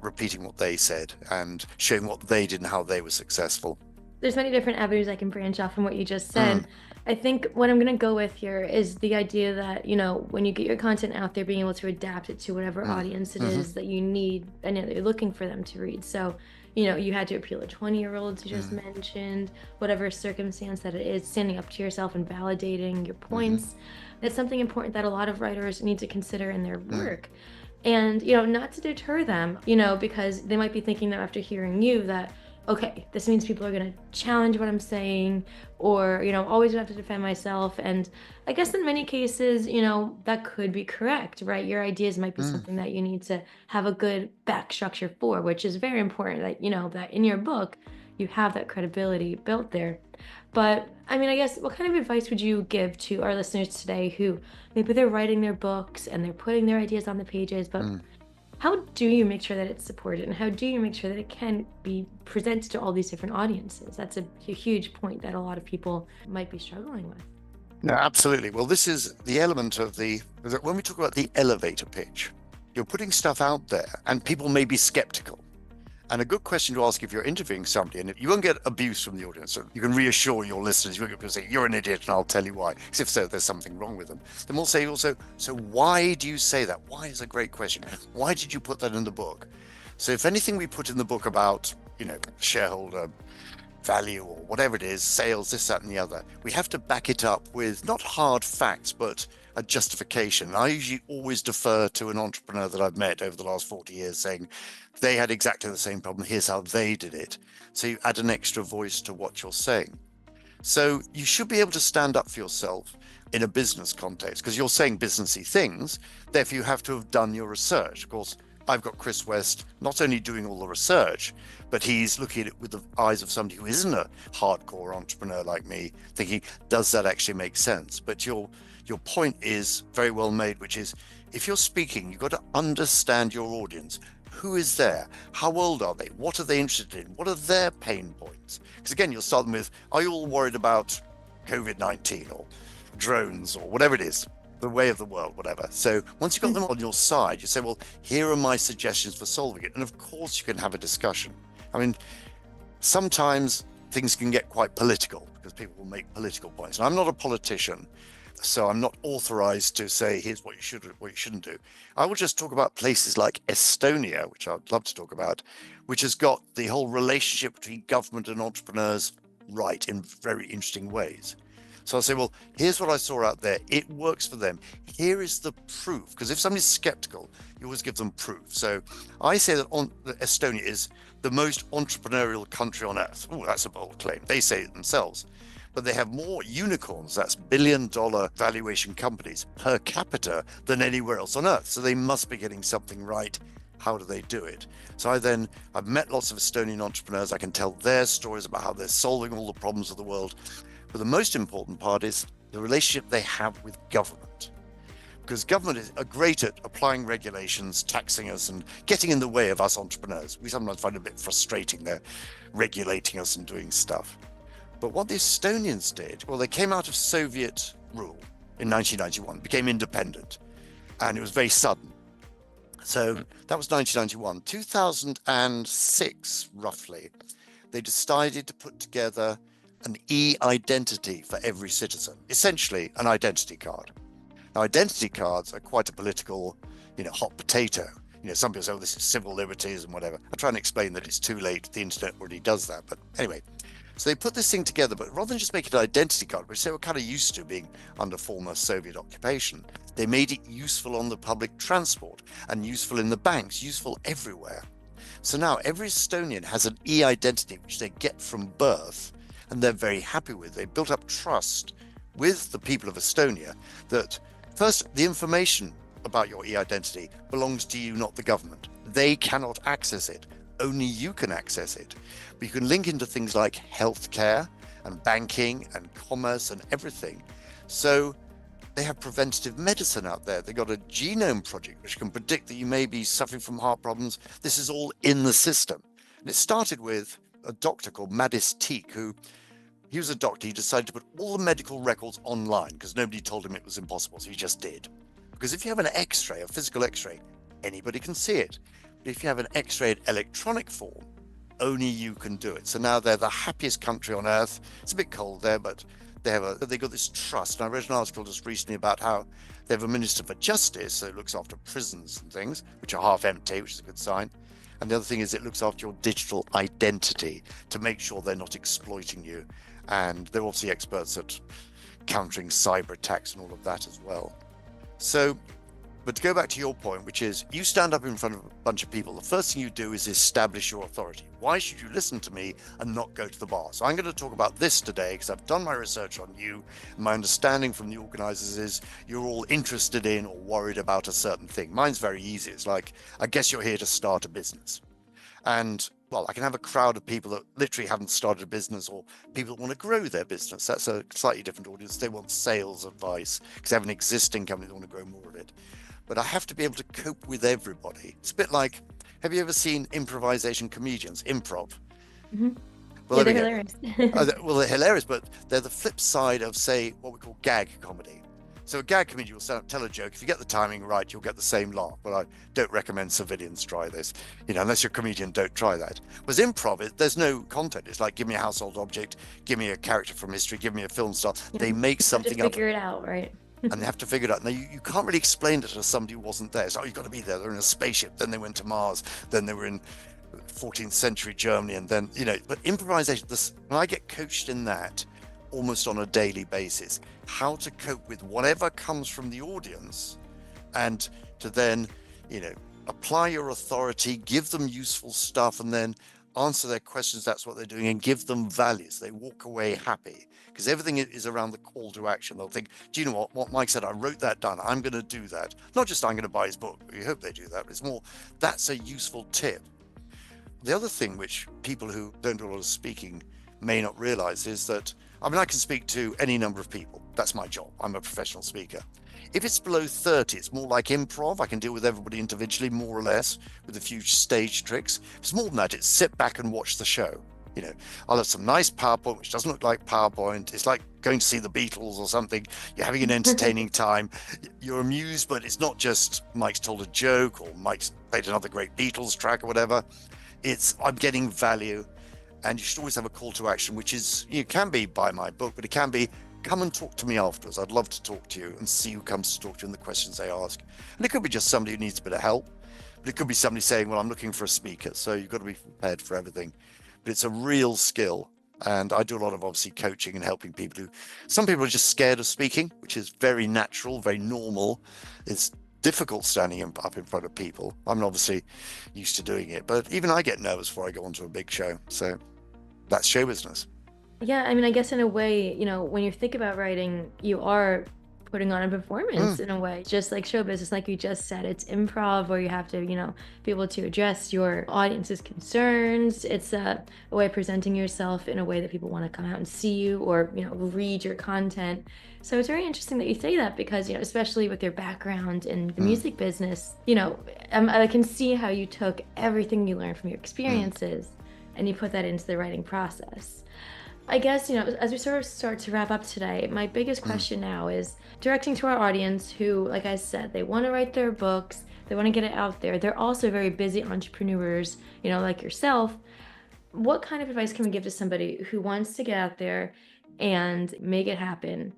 repeating what they said and showing what they did and how they were successful. there's many different avenues I can branch off from what you just Mm, said. I think what I'm going to go with here is the idea that, when you get your content out there, being able to adapt it to whatever mm, audience it mm-hmm, is that you need and that you're looking for them to read. So, you had to appeal to 20-year-olds, you just mm, mentioned, whatever circumstance that it is, standing up to yourself and validating your mm-hmm, points. It's something important that a lot of writers need to consider in their mm, work. And, not to deter them, because they might be thinking that after hearing you that, okay, this means people are going to challenge what I'm saying, or, always gonna have to defend myself. And I guess in many cases, that could be correct, right? Your ideas might be mm. something that you need to have a good back structure for, which is very important that, that in your book, you have that credibility built there. But I mean, I guess what kind of advice would you give to our listeners today who maybe they're writing their books and they're putting their ideas on the pages, but Mm. how do you make sure that it's supported and how do you make sure that it can be presented to all these different audiences? That's a huge point that a lot of people might be struggling with. No, absolutely. Well, this is the element of when we talk about the elevator pitch, you're putting stuff out there and people may be skeptical. And a good question to ask if you're interviewing somebody, and you won't get abuse from the audience, so you can reassure your listeners, you won't get people say, you're an idiot, and I'll tell you why. Because if so, there's something wrong with them. Then we'll say also, so why do you say that? Why is a great question. Why did you put that in the book? So if anything we put in the book about, shareholder value or whatever it is, sales, this, that, and the other, we have to back it up with not hard facts, but a justification. I usually always defer to an entrepreneur that I've met over the last 40 years saying they had exactly the same problem. Here's how they did it. So you add an extra voice to what you're saying. So you should be able to stand up for yourself in a business context because you're saying businessy things. Therefore, you have to have done your research. Of course, I've got Chris West not only doing all the research, but he's looking at it with the eyes of somebody who isn't a hardcore entrepreneur like me, thinking, does that actually make sense? But your point is very well made, which is if you're speaking, you've got to understand your audience. Who is there? How old are they? What are they interested in? What are their pain points? Because again, you'll start them with, are you all worried about COVID-19 or drones or whatever it is, the way of the world, whatever. So once you've got them on your side, you say, well, here are my suggestions for solving it. And of course you can have a discussion. I mean, sometimes things can get quite political because people will make political points. And I'm not a politician, so I'm not authorized to say, here's what you should, what you shouldn't do. I will just talk about places like Estonia, which I'd love to talk about, which has got the whole relationship between government and entrepreneurs right in very interesting ways. So I'll say, well, here's what I saw out there. It works for them. Here is the proof. Because if somebody's skeptical, you always give them proof. So I say that Estonia is the most entrepreneurial country on earth. Oh, that's a bold claim. They say it themselves. But they have more unicorns, that's billion-dollar valuation companies per capita than anywhere else on earth. So they must be getting something right. How do they do it? So I've met lots of Estonian entrepreneurs. I can tell their stories about how they're solving all the problems of the world. But the most important part is the relationship they have with government. Because government are great at applying regulations, taxing us, and getting in the way of us entrepreneurs. We sometimes find it a bit frustrating. They're regulating us and doing stuff. But what the Estonians did, well, they came out of Soviet rule in 1991, became independent, and it was very sudden. So that was 1991. 2006, roughly, they decided to put together an e-identity for every citizen, essentially an identity card. Now, identity cards are quite a political, hot potato. Some people say, oh, this is civil liberties and whatever. I try and explain that it's too late. The internet already does that. But anyway, so they put this thing together, but rather than just make it an identity card, which they were kind of used to being under former Soviet occupation, they made it useful on the public transport and useful in the banks, useful everywhere. So now every Estonian has an e-identity, which they get from birth, and they're very happy with. They built up trust with the people of Estonia that first, the information about your e-identity belongs to you, not the government. They cannot access it. Only you can access it. But you can link into things like healthcare and banking and commerce and everything. So they have preventative medicine out there. They got a genome project which can predict that you may be suffering from heart problems. This is all in the system. And it started with a doctor called Madis Teak, he was a doctor. He decided to put all the medical records online because nobody told him it was impossible. So he just did. Because if you have an X-ray, a physical X-ray, anybody can see it. But if you have an X-ray in electronic form, only you can do it. So now they're the happiest country on earth. It's a bit cold there, but they got this trust. And I read an article just recently about how they have a minister for justice, so it looks after prisons and things, which are half empty, which is a good sign. And the other thing is it looks after your digital identity to make sure they're not exploiting you. And they're obviously experts at countering cyber attacks and all of that as well. So, but to go back to your point, which is you stand up in front of a bunch of people, the first thing you do is establish your authority. Why should you listen to me and not go to the bar? So I'm going to talk about this today because I've done my research on you. My understanding from the organizers is you're all interested in or worried about a certain thing. Mine's very easy. It's like, I guess you're here to start a business. And well, I can have a crowd of people that literally haven't started a business or people that want to grow their business. That's a slightly different audience. They want sales advice because they have an existing company that want to grow more of it. But I have to be able to cope with everybody. It's a bit like, have you ever seen improvisation comedians, improv? Mm-hmm. Well, yeah, they're hilarious. Well, they're hilarious, but they're the flip side of, say, what we call gag comedy. So a gag comedian will stand up, tell a joke. If you get the timing right, you'll get the same laugh. But I don't recommend civilians try this. Unless you're a comedian, don't try that. Whereas improv, there's no content. It's like, give me a household object, give me a character from history, give me a film star. Yeah. They make something up. Figure it out, right? And they have to figure it out. Now, you can't really explain it to somebody who wasn't there. So, you've got to be there. They're in a spaceship. Then they went to Mars. Then they were in 14th century Germany. And then, but improvisation, when I get coached in that almost on a daily basis, how to cope with whatever comes from the audience and to then, apply your authority, give them useful stuff, and then answer their questions. That's what they're doing, and give them values. They walk away happy because everything is around the call to action. They'll think, do you know what Mike said? I wrote that down. I'm going to do that. Not just I'm going to buy his book. We hope they do that. But it's more, that's a useful tip. The other thing which people who don't do a lot of speaking may not realize is that, I can speak to any number of people. That's my job. I'm a professional speaker. If it's below 30, it's more like improv. I can deal with everybody individually, more or less, with a few stage tricks. If it's more than that, it's sit back and watch the show. I'll have some nice PowerPoint, which doesn't look like PowerPoint. It's like going to see the Beatles or something. You're having an entertaining time. You're amused, but it's not just Mike's told a joke or Mike's played another great Beatles track or whatever. I'm getting value. And you should always have a call to action, which is, can be buy my book, but it can be come and talk to me afterwards. I'd love to talk to you and see who comes to talk to you and the questions they ask. And it could be just somebody who needs a bit of help, but it could be somebody saying, well, I'm looking for a speaker. So you've got to be prepared for everything. But it's a real skill. And I do a lot of obviously coaching and helping people some people are just scared of speaking, which is very natural, very normal. It's difficult standing up in front of people. I'm obviously used to doing it, but even I get nervous before I go onto a big show. So that's show business. Yeah, I guess in a way, when you think about writing, you are putting on a performance in a way, just like show business, like you just said. It's improv where you have to, be able to address your audience's concerns. It's a way of presenting yourself in a way that people want to come out and see you or, read your content. So it's very interesting that you say that because, especially with your background in the music business, I can see how you took everything you learned from your experiences and you put that into the writing process. I guess, as we sort of start to wrap up today, my biggest question now is directing to our audience who, like I said, they want to write their books, they want to get it out there. They're also very busy entrepreneurs, like yourself. What kind of advice can we give to somebody who wants to get out there and make it happen?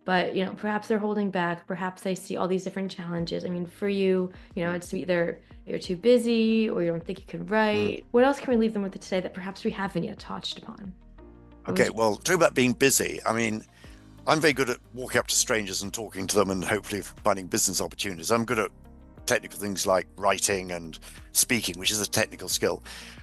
But, perhaps they're holding back, perhaps they see all these different challenges. For you, it's either you're too busy or you don't think you can write. What else can we leave them with today that perhaps we haven't yet touched upon? Okay, well, talk about being busy. I'm very good at walking up to strangers and talking to them and hopefully finding business opportunities. I'm good at technical things like writing and speaking, which is a technical skill.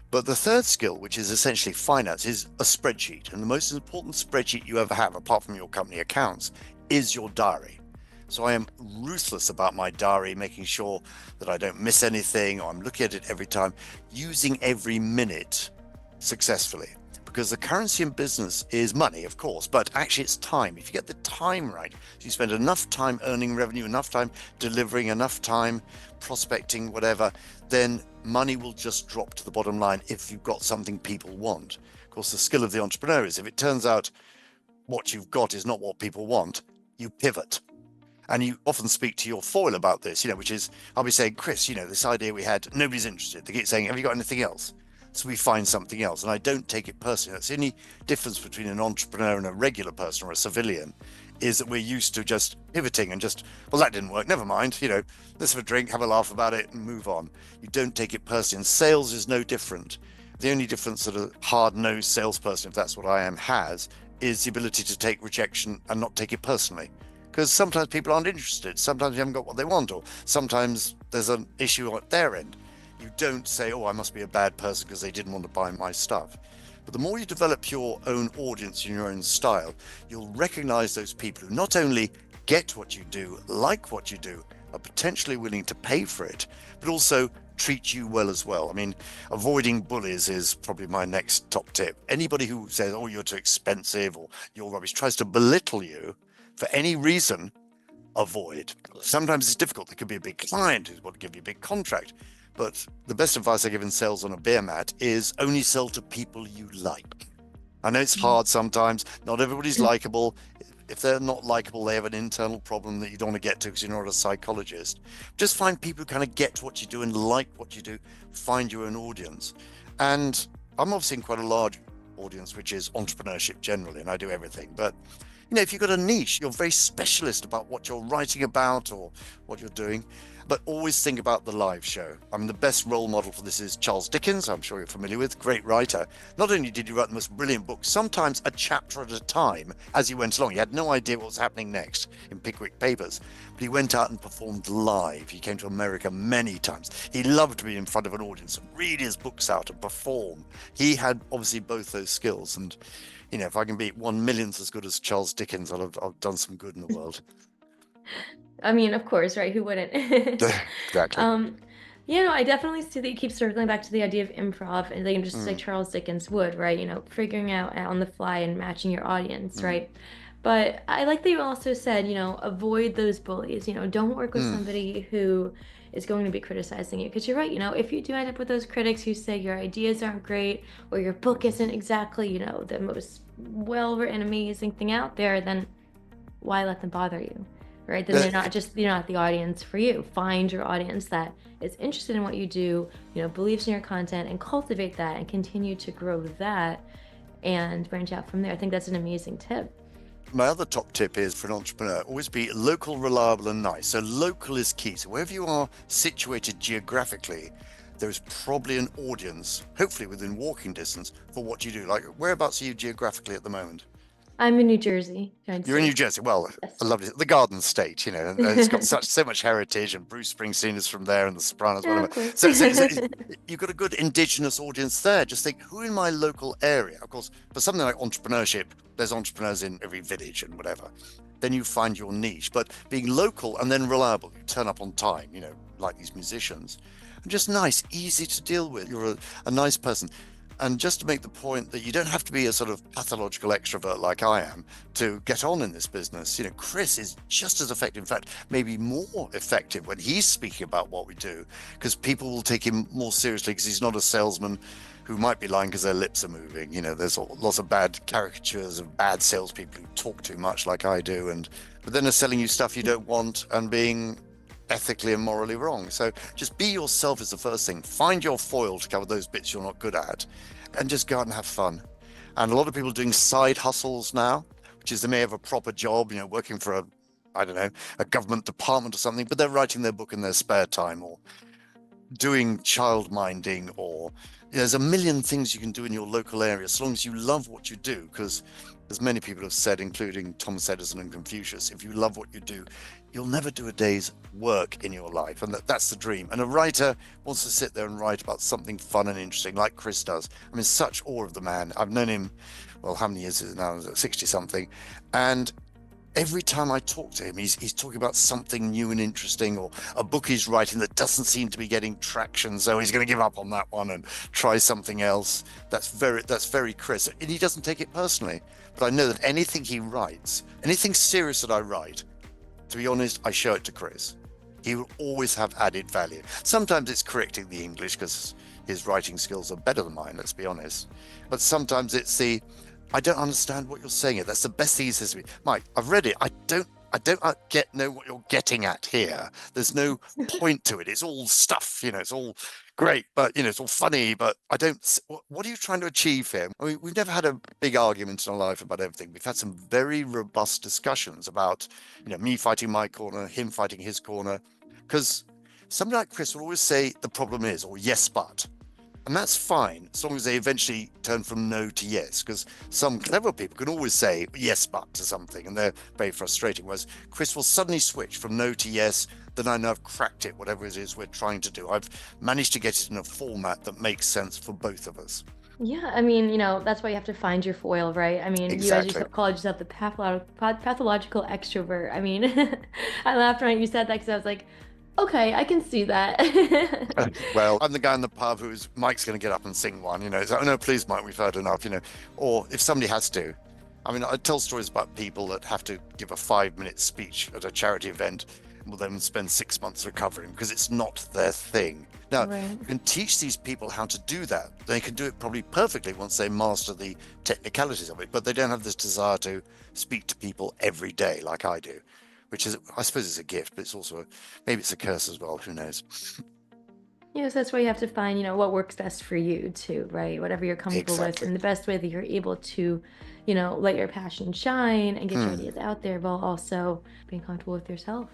But the third skill, which is essentially finance, is a spreadsheet. And the most important spreadsheet you ever have, apart from your company accounts, is your diary. So I am ruthless about my diary, making sure that I don't miss anything, or I'm looking at it every time, using every minute successfully. Because the currency in business is money, of course, but actually it's time. If you get the time right, if you spend enough time earning revenue, enough time delivering, enough time prospecting, whatever, then money will just drop to the bottom line if you've got something people want. Of course, the skill of the entrepreneur is if it turns out what you've got is not what people want, you pivot. And you often speak to your foil about this, which is, I'll be saying, Chris, this idea we had, nobody's interested. They keep saying, have you got anything else? So we find something else. And I don't take it personally. That's the only difference between an entrepreneur and a regular person or a civilian, is that we're used to just pivoting and just, well, that didn't work. Never mind. Let's have a drink, have a laugh about it and move on. You don't take it personally. And sales is no different. The only difference that a hard-nosed salesperson, if that's what I am, has is the ability to take rejection and not take it personally. Because sometimes people aren't interested. Sometimes you haven't got what they want, or sometimes there's an issue at their end. You don't say, oh, I must be a bad person because they didn't want to buy my stuff. But the more you develop your own audience in your own style, you'll recognize those people who not only get what you do, like what you do, are potentially willing to pay for it, but also treat you well as well. I mean, avoiding bullies is probably my next top tip. Anybody who says, oh, you're too expensive or you're rubbish, tries to belittle you for any reason, avoid. Sometimes it's difficult. There could be a big client who's want to give you a big contract. But the best advice I give in sales on a Beermat is only sell to people you like. I know it's hard sometimes. Not everybody's likable. If they're not likable, they have an internal problem that you don't want to get to because you're not a psychologist. Just find people who kind of get what you do and like what you do. Find your own audience. And I'm obviously in quite a large audience, which is entrepreneurship generally, and I do everything. But if you've got a niche, you're very specialist about what you're writing about or what you're doing. But always think about the live show. I mean, the best role model for this is Charles Dickens, I'm sure you're familiar with, great writer. Not only did he write the most brilliant books, sometimes a chapter at a time as he went along. He had no idea what was happening next in Pickwick Papers, but he went out and performed live. He came to America many times. He loved to be in front of an audience and read his books out and perform. He had obviously both those skills. And, if I can be 1/1,000,000th as good as Charles Dickens, I've done some good in the world. I mean, of course, right? Who wouldn't? Exactly. I definitely see that you keep circling back to the idea of improv and like just like Charles Dickens would, right? Figuring out on the fly and matching your audience, right? But I like that you also said, avoid those bullies. Don't work with somebody who is going to be criticizing you, because you're right. If you do end up with those critics who say your ideas aren't great or your book isn't exactly, the most well-written, amazing thing out there, then why let them bother you? Right? Then they're not the audience for you. Find your audience that is interested in what you do, believes in your content, and cultivate that and continue to grow that and branch out from there. I think that's an amazing tip. My other top tip is for an entrepreneur, always be local, reliable, and nice. So local is key. So wherever you are situated geographically, there's probably an audience, hopefully within walking distance, for what you do. Like, whereabouts are you geographically at the moment? I'm in New Jersey. You're in New Jersey. Well, Yes. I love it. The Garden State, and it's got so much heritage, and Bruce Springsteen is from there, and the Sopranos, Yeah, whatever. of So course. you've got a good indigenous audience there. Just think, who in my local area? Of course, for something like entrepreneurship, there's entrepreneurs in every village and whatever. Then you find your niche. But being local and then reliable, you turn up on time, like these musicians, and just nice, easy to deal with. You're a nice person. And just to make the point that you don't have to be a sort of pathological extrovert like I am to get on in this business. Chris is just as effective, in fact, maybe more effective when he's speaking about what we do, because people will take him more seriously because he's not a salesman who might be lying because their lips are moving. There's lots of bad caricatures of bad salespeople who talk too much like I do, but then they're selling you stuff you don't want and being ethically and morally wrong. So just be yourself is the first thing. Find your foil to cover those bits you're not good at, and just go out and have fun. And a lot of people are doing side hustles now, which is they may have a proper job, working for a government department or something, but they're writing their book in their spare time, or doing child minding, or there's a million things you can do in your local area as long as you love what you do. Because as many people have said, including Thomas Edison and Confucius, if you love what you do, you'll never do a day's work in your life. And that's the dream. And a writer wants to sit there and write about something fun and interesting, like Chris does. I'm in such awe of the man. I've known him, well, how many years is it now? 60 something. And every time I talk to him, he's talking about something new and interesting, or a book he's writing that doesn't seem to be getting traction, so he's going to give up on that one and try something else. That's very Chris, and he doesn't take it personally. But I know that anything he writes, anything serious that I write, to be honest, I show it to Chris. He will always have added value. Sometimes it's correcting the English because his writing skills are better than mine, let's be honest. But sometimes it's I don't understand what you're saying. That's the best thing he says to me. Mike, I've read it. I don't I don't know what you're getting at here. There's no point to it. It's all stuff, it's all great, but it's all funny, but I don't. What are you trying to achieve here? I mean, we've never had a big argument in our life about everything. We've had some very robust discussions about, me fighting my corner, him fighting his corner, because somebody like Chris will always say the problem is, or yes, but. And that's fine, as long as they eventually turn from no to yes, because some clever people can always say yes, but to something, and they're very frustrating. Whereas Chris will suddenly switch from no to yes, then I know I've cracked it, whatever it is we're trying to do. I've managed to get it in a format that makes sense for both of us. Yeah, I mean, that's why you have to find your foil, right? I mean, you as you Exactly. call yourself the pathological extrovert. I mean, I laughed when you said that because I was like, okay, I can see that. Well, I'm the guy in the pub who's Mike's going to get up and sing one. It's like, oh no, please, Mike, we've heard enough. Or if somebody has to. I mean, I tell stories about people that have to give a 5-minute speech at a charity event and will then spend 6 months recovering because it's not their thing. Now, Right. you can teach these people how to do that. They can do it probably perfectly once they master the technicalities of it, but they don't have this desire to speak to people every day like I do, which is, I suppose, it's a gift, but it's also maybe it's a curse as well. Who knows? Yes, that's why you have to find, what works best for you too, right? Whatever you're comfortable with, Exactly. and the best way that you're able to, let your passion shine and get your Hmm. ideas out there while also being comfortable with yourself.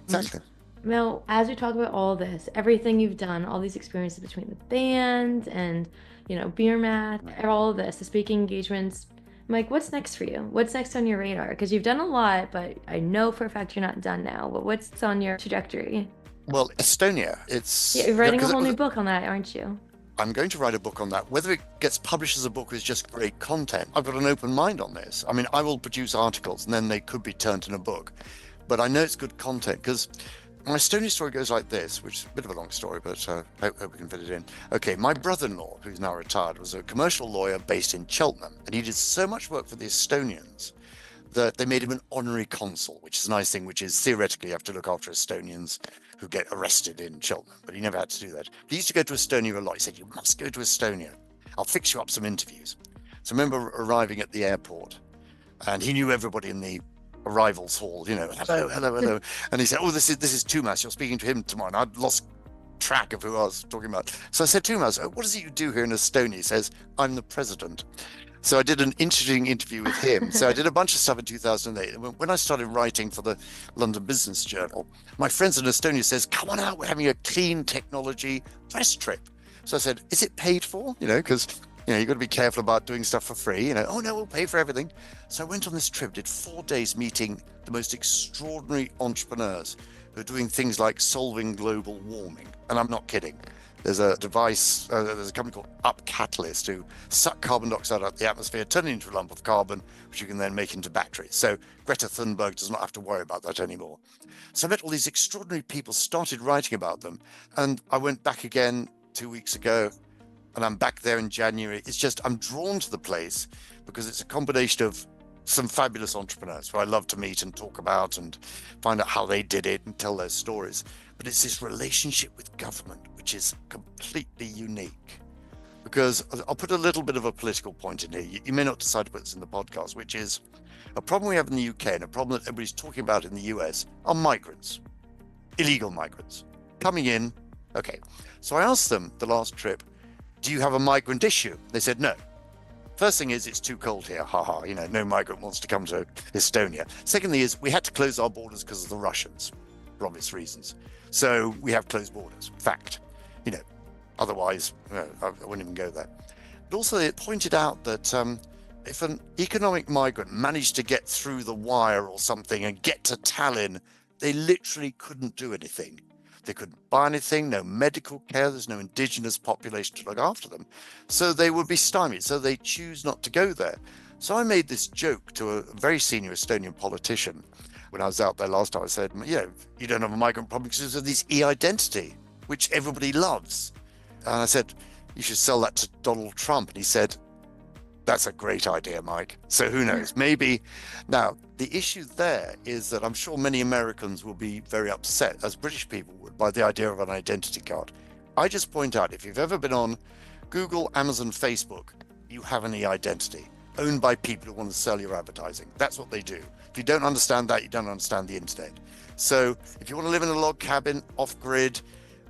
Mm. Exactly. Now, as we talk about all this, everything you've done, all these experiences between the band and, Beermat, all of this, the speaking engagements, Mike, what's next for you? What's next on your radar? Because you've done a lot, but I know for a fact you're not done now. But what's on your trajectory? Well, Estonia, Yeah, it's you're writing a because whole new book on that, aren't you? I'm going to write a book on that. Whether it gets published as a book is just great content. I've got an open mind on this. I mean, I will produce articles and then they could be turned in a book. But I know it's good content because my Estonia story goes like this, which is a bit of a long story, but hope we can fit it in. Okay, my brother-in-law, who's now retired, was a commercial lawyer based in Cheltenham, and he did so much work for the Estonians that they made him an honorary consul, which is a nice thing, which is theoretically you have to look after Estonians who get arrested in Cheltenham, but he never had to do that. He used to go to Estonia a lot. He said, you must go to Estonia. I'll fix you up some interviews. So I remember arriving at the airport and he knew everybody in the arrivals hall, hello, hello, hello. And he said, oh, this is Tumas. You're speaking to him tomorrow. And I'd lost track of who I was talking about. So I said, Tumas, what is it you do here in Estonia? He says, I'm the president. So I did an interesting interview with him. So I did a bunch of stuff in 2008. And when I started writing for the London Business Journal, my friends in Estonia says, come on out, we're having a clean technology press trip. So I said, is it paid for? Because, you've got to be careful about doing stuff for free. Oh no, we'll pay for everything. So I went on this trip, did 4 days meeting the most extraordinary entrepreneurs who are doing things like solving global warming. And I'm not kidding. There's a device, there's a company called Up Catalyst who suck carbon dioxide out of the atmosphere, turn it into a lump of carbon, which you can then make into batteries. So Greta Thunberg does not have to worry about that anymore. So I met all these extraordinary people, started writing about them. And I went back again 2 weeks ago, and I'm back there in January. It's just, I'm drawn to the place because it's a combination of some fabulous entrepreneurs who I love to meet and talk about and find out how they did it and tell their stories. But it's this relationship with government, which is completely unique. Because I'll put a little bit of a political point in here. You may not decide to put this in the podcast, which is a problem we have in the UK and a problem that everybody's talking about in the US are migrants, illegal migrants coming in. Okay, so I asked them the last trip, do you have a migrant issue? They said no. First thing is, it's too cold here. Haha, no migrant wants to come to Estonia. Second thing is, we had to close our borders because of the Russians, for obvious reasons. So we have closed borders. Fact. Otherwise, I wouldn't even go there. But also, it pointed out that if an economic migrant managed to get through the wire or something and get to Tallinn, they literally couldn't do anything. They couldn't buy anything, no medical care, there's no indigenous population to look after them. So they would be stymied. So they choose not to go there. So I made this joke to a very senior Estonian politician when I was out there last time. I said, you don't have a migrant problem because of this e-identity, which everybody loves. And I said, you should sell that to Donald Trump. And he said, that's a great idea, Mike. So who knows? Maybe. Now, the issue there is that I'm sure many Americans will be very upset, as British people would, by the idea of an identity card. I just point out, if you've ever been on Google, Amazon, Facebook, you have an e-identity. owned by people who want to sell your advertising. That's what they do. If you don't understand that, you don't understand the internet. So if you want to live in a log cabin off grid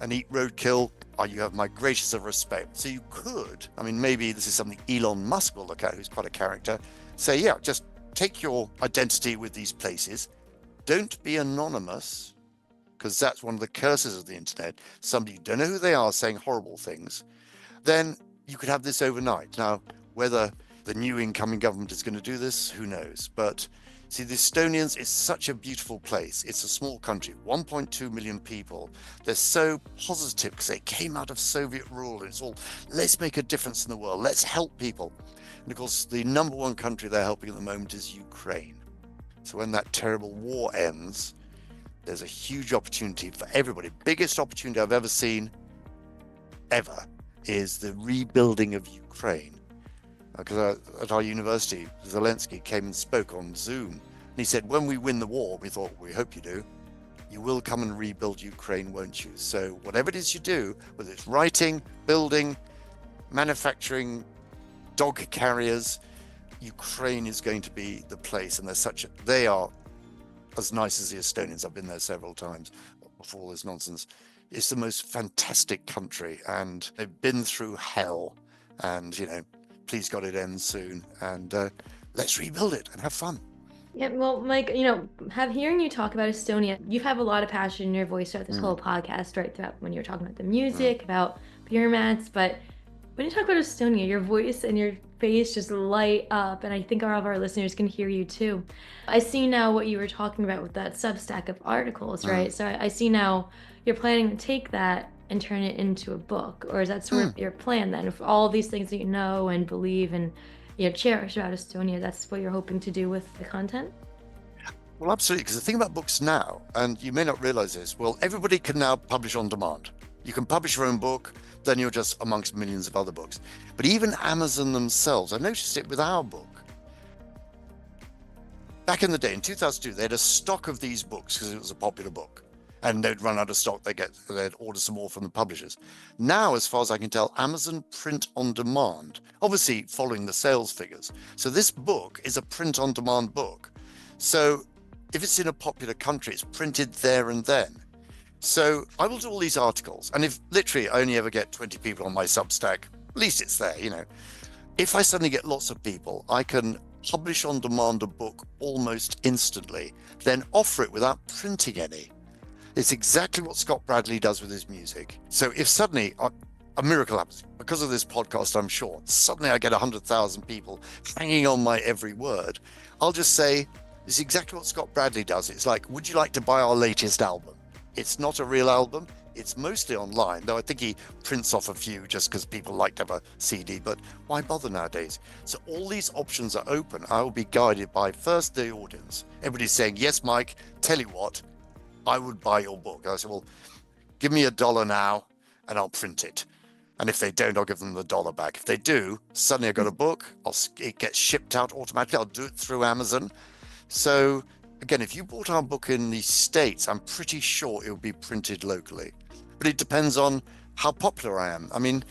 and eat roadkill, you have my greatest of respect. So you could, I mean, maybe this is something Elon Musk will look at, who's quite a character, say, yeah, just take your identity with these places. Don't be anonymous, because that's one of the curses of the internet. Somebody you don't know who they are saying horrible things. Then you could have this overnight. Now, whether the new incoming government is going to do this, who knows? But see, the Estonians is such a beautiful place. It's a small country, 1.2 million people. They're so positive because they came out of Soviet rule. It's all, let's make a difference in the world. Let's help people. And of course, the number one country they're helping at the moment is Ukraine. So when that terrible war ends, there's a huge opportunity for everybody. Biggest opportunity I've ever seen, ever, is the rebuilding of Ukraine. Because at our university, Zelensky came and spoke on Zoom. And he said, when we win the war, we thought, we hope you do, you will come and rebuild Ukraine, won't you? So whatever it is you do, whether it's writing, building, manufacturing, dog carriers, Ukraine is going to be the place. And they are as nice as the Estonians. I've been there several times before all this nonsense. It's the most fantastic country, and they've been through hell. And, please God, it ends soon. And let's rebuild it and have fun. Yeah, well, Mike, hearing you talk about Estonia, you have a lot of passion in your voice throughout this whole podcast, right? Throughout when you're talking about the music, about Beermats, but when you talk about Estonia, your voice and your face just light up, and I think all of our listeners can hear you too. I see now what you were talking about with that Substack of articles, right? So I see now you're planning to take that and turn it into a book, or is that sort of your plan then? If all of these things that you know and believe and cherish about Estonia, that's what you're hoping to do with the content? Well, absolutely, because the thing about books now, and you may not realize this, well, everybody can now publish on demand. You can publish your own book, then you're just amongst millions of other books. But even Amazon themselves, I noticed it with our book. Back in the day, in 2002, they had a stock of these books because it was a popular book. And they'd run out of stock, they'd order some more from the publishers. Now, as far as I can tell, Amazon print on demand, obviously following the sales figures. So this book is a print on demand book. So if it's in a popular country, it's printed there and then. So I will do all these articles. And if literally I only ever get 20 people on my Substack, at least it's there, If I suddenly get lots of people, I can publish on demand a book almost instantly, then offer it without printing any. It's exactly what Scott Bradley does with his music. So if suddenly a miracle happens, because of this podcast, I'm sure, suddenly I get 100,000 people hanging on my every word, I'll just say, this is exactly what Scott Bradley does. It's like, would you like to buy our latest album? It's not a real album. It's mostly online, though I think he prints off a few just because people like to have a CD, but why bother nowadays? So all these options are open. I will be guided by first the audience. Everybody's saying, yes, Mike, tell you what, I would buy your book. I said, well, give me $1 now and I'll print it. And if they don't, I'll give them the $1 back. If they do, suddenly I got a book. It gets shipped out automatically. I'll do it through Amazon. So again, if you bought our book in the States, I'm pretty sure it will be printed locally. But it depends on how popular I am. I mean,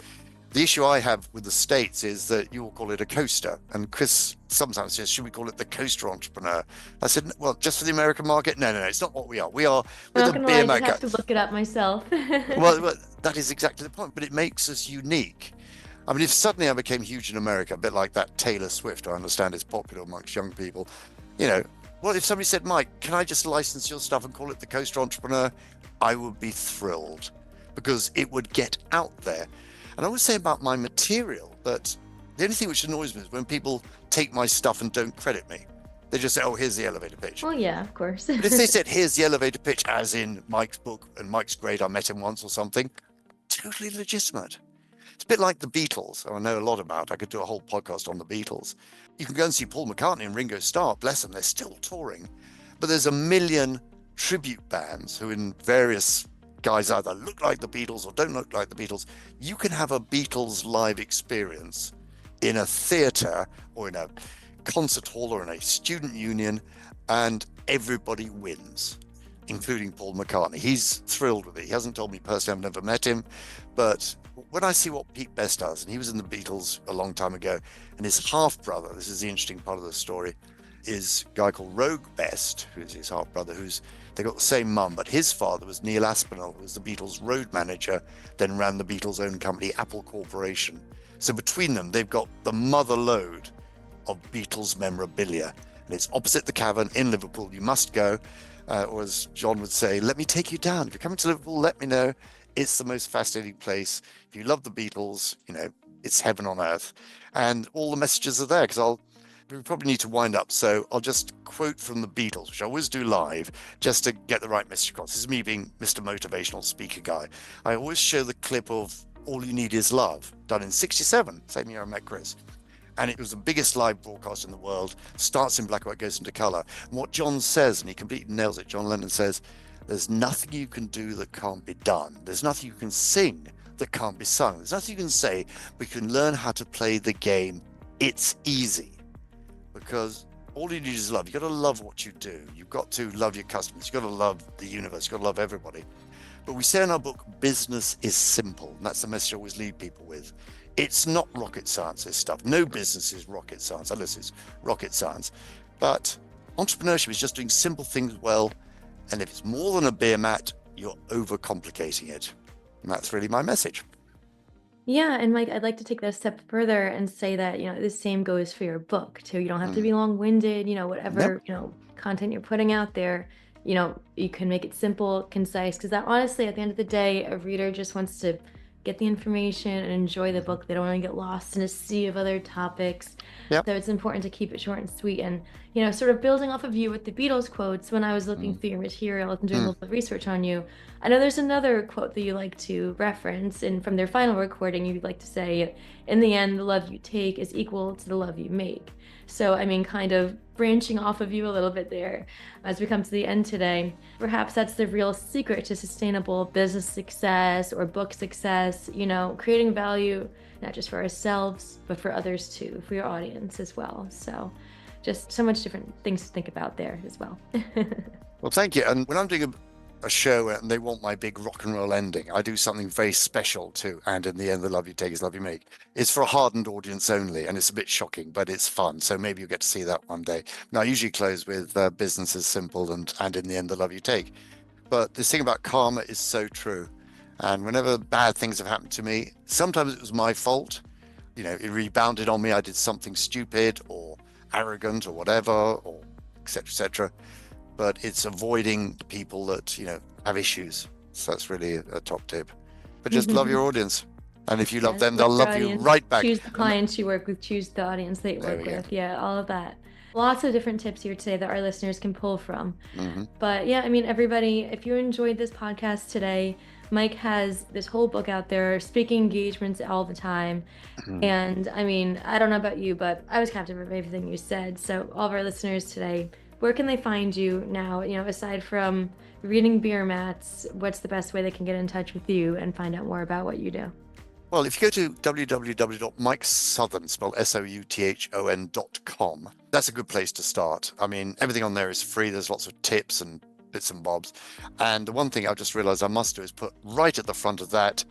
the issue I have with the States is that you will call it a coaster. And Chris sometimes says, should we call it the coaster entrepreneur? I said, well, just for the American market? No, it's not what we are. We are with a beer I have to look it up myself. well, that is exactly the point. But it makes us unique. I mean, if suddenly I became huge in America, a bit like that Taylor Swift, I understand is popular amongst young people, well, if somebody said, Mike, can I just license your stuff and call it the Coaster Entrepreneur? I would be thrilled because it would get out there. And I always say about my material that the only thing which annoys me is when people take my stuff and don't credit me. They just say, oh, here's the elevator pitch. Well, yeah, of course. But if they said, here's the elevator pitch, as in Mike's book, and Mike's great, I met him once or something, totally legitimate. It's a bit like the Beatles, I know a lot about. I could do a whole podcast on the Beatles. You can go and see Paul McCartney and Ringo Starr, bless them, they're still touring. But there's a million tribute bands who in various guys either look like the Beatles or don't look like the Beatles. You can have a Beatles live experience in a theatre or in a concert hall or in a student union and everybody wins. including Paul McCartney. He's thrilled with it. He hasn't told me personally, I've never met him, but when I see what Pete Best does, and he was in the Beatles a long time ago, and his half-brother, this is the interesting part of the story, is a guy called Rogue Best, who's his half-brother, they got the same mum, but his father was Neil Aspinall, who was the Beatles road manager, then ran the Beatles' own company, Apple Corporation. So between them, they've got the mother lode of Beatles memorabilia. And it's opposite the Cavern in Liverpool. You must go. Or as John would say, let me take you down. If you're coming to Liverpool, let me know. It's the most fascinating place. If you love the Beatles, it's heaven on earth. And all the messages are there, because we probably need to wind up. So I'll just quote from the Beatles, which I always do live, just to get the right message across. This is me being Mr. Motivational Speaker guy. I always show the clip of All You Need Is Love, done in 1967, same year I met Chris. And it was the biggest live broadcast in the world, starts in black and white, goes into color. And what John says, and he completely nails it, John Lennon says, there's nothing you can do that can't be done. There's nothing you can sing that can't be sung. There's nothing you can say, but you can learn how to play the game. It's easy. Because all you need is love. You've got to love what you do. You've got to love your customers. You've got to love the universe. You've got to love everybody. But we say in our book, business is simple. And that's the message I always leave people with. It's not rocket science, this stuff. No business is rocket science, unless it's rocket science. But entrepreneurship is just doing simple things well. And if it's more than a beer mat, you're overcomplicating it. And that's really my message. Yeah, and Mike, I'd like to take that a step further and say that, the same goes for your book too. You don't have to be long-winded, whatever, content you're putting out there, you can make it simple, concise, because that honestly, at the end of the day, a reader just wants to get the information and enjoy the book. They don't want to get lost in a sea of other topics. Yep. So it's important to keep it short and sweet. And, sort of building off of you with the Beatles quotes, when I was looking through your material and doing a little bit of research on you, I know there's another quote that you like to reference, and from their final recording, you'd like to say, in the end, the love you take is equal to the love you make. So, kind of branching off of you a little bit there as we come to the end today. Perhaps that's the real secret to sustainable business success or book success, creating value, not just for ourselves, but for others too, for your audience as well. So just so much different things to think about there as well. Well, thank you. And when I'm doing a show and they want my big rock and roll ending, I do something very special too. And in the end, the love you take is love you make. It's for a hardened audience only, and it's a bit shocking, but it's fun. So maybe you'll get to see that one day. Now, I usually close with business is simple and in the end, the love you take. But this thing about karma is so true. And whenever bad things have happened to me, sometimes it was my fault. It rebounded on me. I did something stupid or arrogant or whatever, or et cetera, et cetera. But it's avoiding people that, have issues. So that's really a top tip. But just love your audience. And if you love them, they'll love you right back. Choose the clients you work with, choose the audience that you work with. Yeah, all of that. Lots of different tips here today that our listeners can pull from. But yeah, everybody, if you enjoyed this podcast today, Mike has this whole book out there, speaking engagements all the time. And I don't know about you, but I was captivated by everything you said. So all of our listeners today, where can they find you now? Aside from reading Beermats, what's the best way they can get in touch with you and find out more about what you do? Well, if you go to www.mikesouthon, spelled SOUTHON.com, that's a good place to start. Everything on there is free. There's lots of tips and bits and bobs. And the one thing I've just realized I must do is put right at the front of that,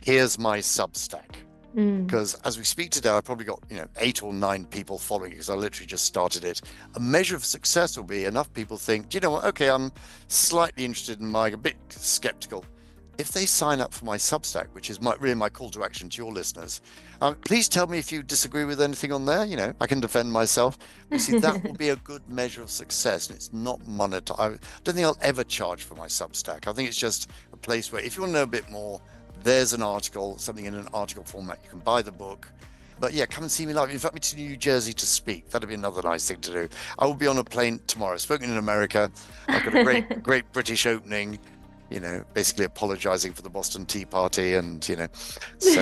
here's my Substack. Because as we speak today, I've probably got 8 or 9 people following it, because I literally just started it. A measure of success will be enough people think, do you know what? Okay, I'm slightly interested in Mike, a bit skeptical. If they sign up for my Substack, which is really my call to action to your listeners, please tell me if you disagree with anything on there. I can defend myself. You see, that will be a good measure of success, and it's not monetized. I don't think I'll ever charge for my Substack. I think it's just a place where if you want to know a bit more, there's an article, something in an article format. You can buy the book. But yeah, come and see me live. Invite me to New Jersey to speak. That'd be another nice thing to do. I will be on a plane tomorrow. Spoken in America. I've got a great British opening, basically apologizing for the Boston Tea Party. And, so.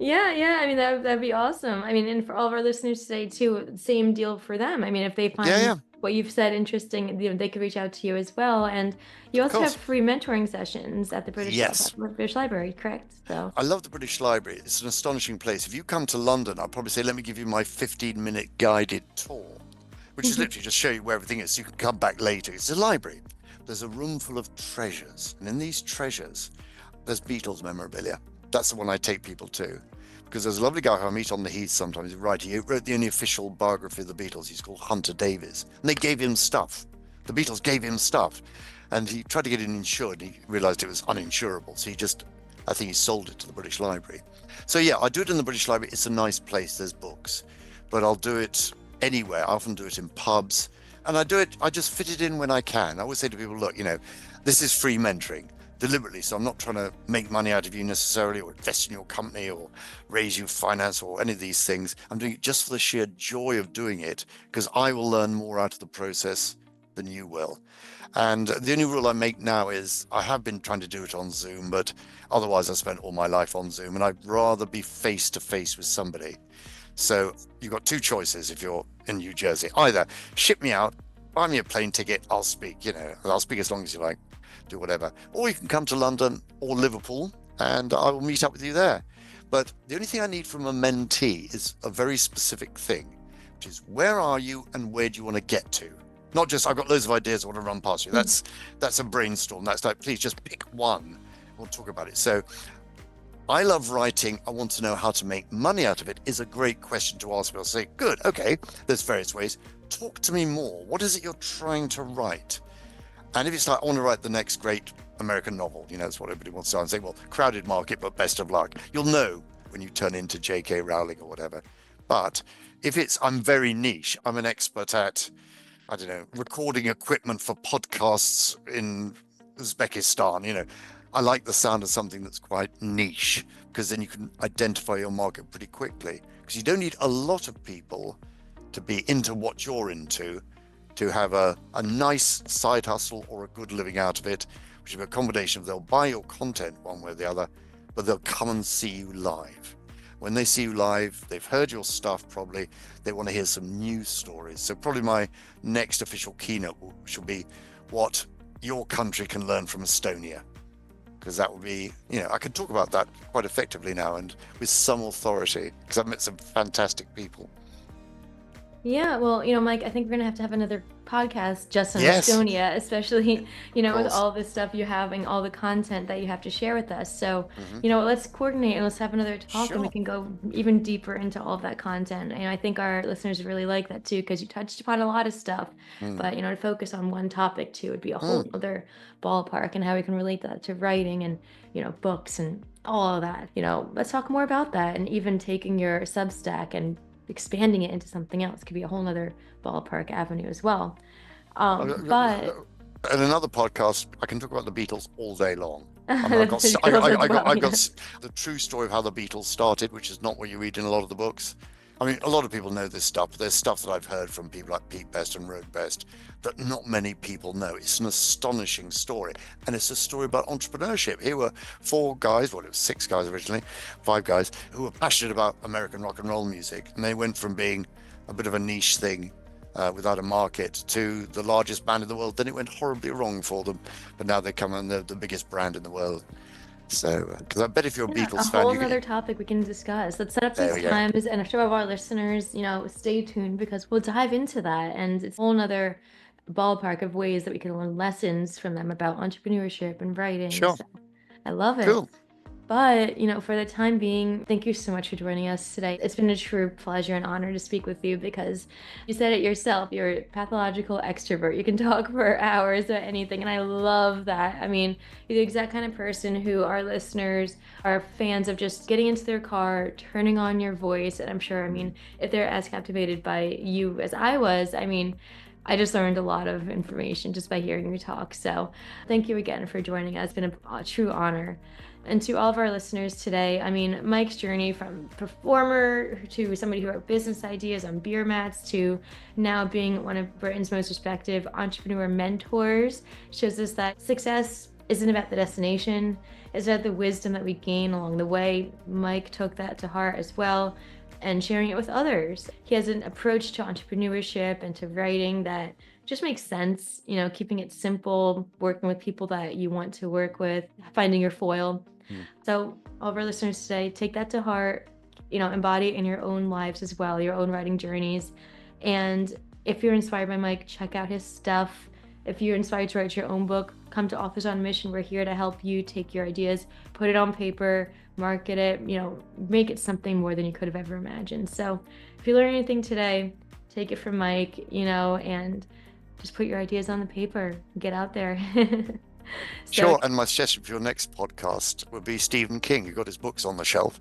Yeah. That'd be awesome. And for all of our listeners today too, same deal for them. If they find what you've said interesting, they could reach out to you as well. And you also have free mentoring sessions at the British Library, correct? So I love the British Library. It's an astonishing place. If you come to London, I'll probably say, let me give you my 15-minute guided tour. which is literally just show you where everything is so you can come back later. It's a library. There's a room full of treasures. And in these treasures, there's Beatles memorabilia. That's the one I take people to. Because there's a lovely guy who I meet on the Heath sometimes. He wrote the only official biography of the Beatles. He's called Hunter Davies. And they gave him stuff. The Beatles gave him stuff. And he tried to get it insured. He realized it was uninsurable. So I think he sold it to the British Library. So yeah, I do it in the British Library. It's a nice place. There's books. But I'll do it anywhere. I often do it in pubs. And I just fit it in when I can. I always say to people, look, this is free mentoring deliberately. So I'm not trying to make money out of you necessarily or invest in your company or raise you finance or any of these things. I'm doing it just for the sheer joy of doing it because I will learn more out of the process than you will. And the only rule I make now is I have been trying to do it on Zoom, but otherwise I spent all my life on Zoom and I'd rather be face to face with somebody. So you've got two choices if you're in New Jersey. Either ship me out, buy me a plane ticket, I'll speak, I'll speak as long as you like, do whatever. Or you can come to London or Liverpool and I will meet up with you there. But the only thing I need from a mentee is a very specific thing, which is where are you and where do you want to get to? Not just, I've got loads of ideas I want to run past you. That's a brainstorm. That's like, please just pick one. We'll talk about it. So I love writing. I want to know how to make money out of it is a great question to ask me. I'll say, good, okay, there's various ways. Talk to me more. What is it you're trying to write? And if it's like, I want to write the next great American novel, that's what everybody wants to say, well, crowded market, but best of luck. You'll know when you turn into J.K. Rowling or whatever. But if I'm very niche, I'm an expert at, I don't know, recording equipment for podcasts in Uzbekistan, I like the sound of something that's quite niche because then you can identify your market pretty quickly because you don't need a lot of people to be into what you're into to have a nice side hustle or a good living out of it, which is a combination of they'll buy your content one way or the other, but they'll come and see you live. When they see you live, they've heard your stuff probably, they want to hear some news stories. So probably my next official keynote will be what your country can learn from Estonia. Because that would be, I can talk about that quite effectively now and with some authority because I've met some fantastic people. Yeah, well, Mike, I think we're gonna have to have another podcast just on Yes, Estonia, especially, of with course. all this stuff you have and all the content that you have to share with us. So, Hmm. let's coordinate and let's have another talk and we Sure. can go even deeper into all of that content. And I think our listeners really like that too, because you touched upon a lot of stuff, Mm. but to focus on one topic too would be a whole Mm. other ballpark and how we can relate that to writing and, books and all of that. Let's talk more about that and even taking your Substack and expanding it into something else could be a whole nother ballpark avenue as well. But In another podcast, I can talk about the Beatles all day long. I mean, the Beatles as well, I've got yes. the true story of how the Beatles started, which is not what you read in a lot of the books. I mean, a lot of people know this stuff, but there's stuff that I've heard from people like Pete Best and Road Best that not many people know. It's an astonishing story, and it's a story about entrepreneurship. Here were four guys, well, it was six guys originally, five guys, who were passionate about American rock and roll music, and they went from being a bit of a niche thing without a market to the largest band in the world. Then it went horribly wrong for them, but now they come on the biggest brand in the world. So, because I bet if you're a Yeah, a Beatles fan, whole you can. nother topic we can discuss. Let's set up There these we go. times and I'm sure our listeners, stay tuned because we'll dive into that. And it's a whole nother ballpark of ways that we can learn lessons from them about entrepreneurship and writing. Sure. So I love it. Cool. But, for the time being, thank you so much for joining us today. It's been a true pleasure and honor to speak with you because you said it yourself, you're a pathological extrovert. You can talk for hours about anything, and I love that. I mean, you're the exact kind of person who our listeners are fans of just getting into their car, turning on your voice, and I'm sure, if they're as captivated by you as I was, I just learned a lot of information just by hearing you talk. So thank you again for joining us. It's been a true honor. And to all of our listeners today, Mike's journey from performer to somebody who wrote business ideas on beer mats to now being one of Britain's most respected entrepreneur mentors shows us that success isn't about the destination, it's about the wisdom that we gain along the way. Mike took that to heart as well and sharing it with others. He has an approach to entrepreneurship and to writing that just makes sense, keeping it simple, working with people that you want to work with, finding your foil. Mm. So all of our listeners today, take that to heart, embody it in your own lives as well, your own writing journeys. And if you're inspired by Mike, check out his stuff. If you're inspired to write your own book, come to Authors on Mission. We're here to help you take your ideas, put it on paper, market it, make it something more than you could have ever imagined. So if you learn anything today, take it from Mike, and just put your ideas on the paper, get out there. Sure. And my suggestion for your next podcast would be Stephen King. You've got his books on the shelf.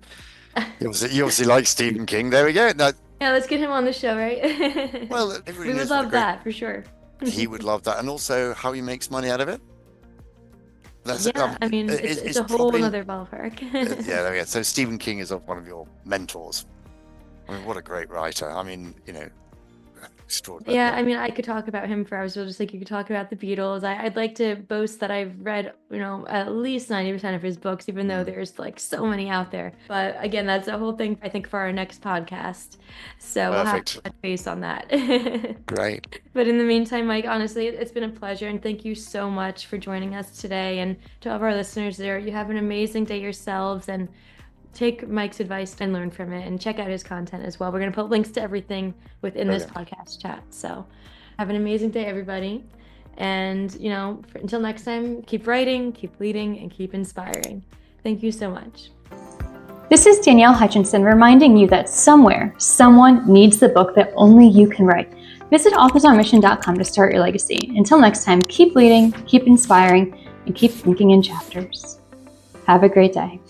You obviously like Stephen King. There we go. Now, yeah, let's get him on the show, right? Well, we would love that for sure. He would love that. And also how he makes money out of it. It's a whole other ballpark. Yeah, there we go. So Stephen King is one of your mentors. I mean, what a great writer. Extraordinary. Yeah, I could talk about him for hours, just like you could talk about the Beatles. I'd like to boast that I've read, at least 90% of his books, even though there's like so many out there. But again, that's a whole thing, I think, for our next podcast. So we'll have to touch base on that. Great. But in the meantime, Mike, honestly, it's been a pleasure. And thank you so much for joining us today. And to all of our listeners there, you have an amazing day yourselves. And take Mike's advice and learn from it, and check out his content as well. We're going to put links to everything within this podcast chat. So have an amazing day, everybody. And, until next time, keep writing, keep leading, and keep inspiring. Thank you so much. This is Danielle Hutchinson reminding you that somewhere, someone needs the book that only you can write. Visit authorsonmission.com to start your legacy. Until next time, keep leading, keep inspiring, and keep thinking in chapters. Have a great day.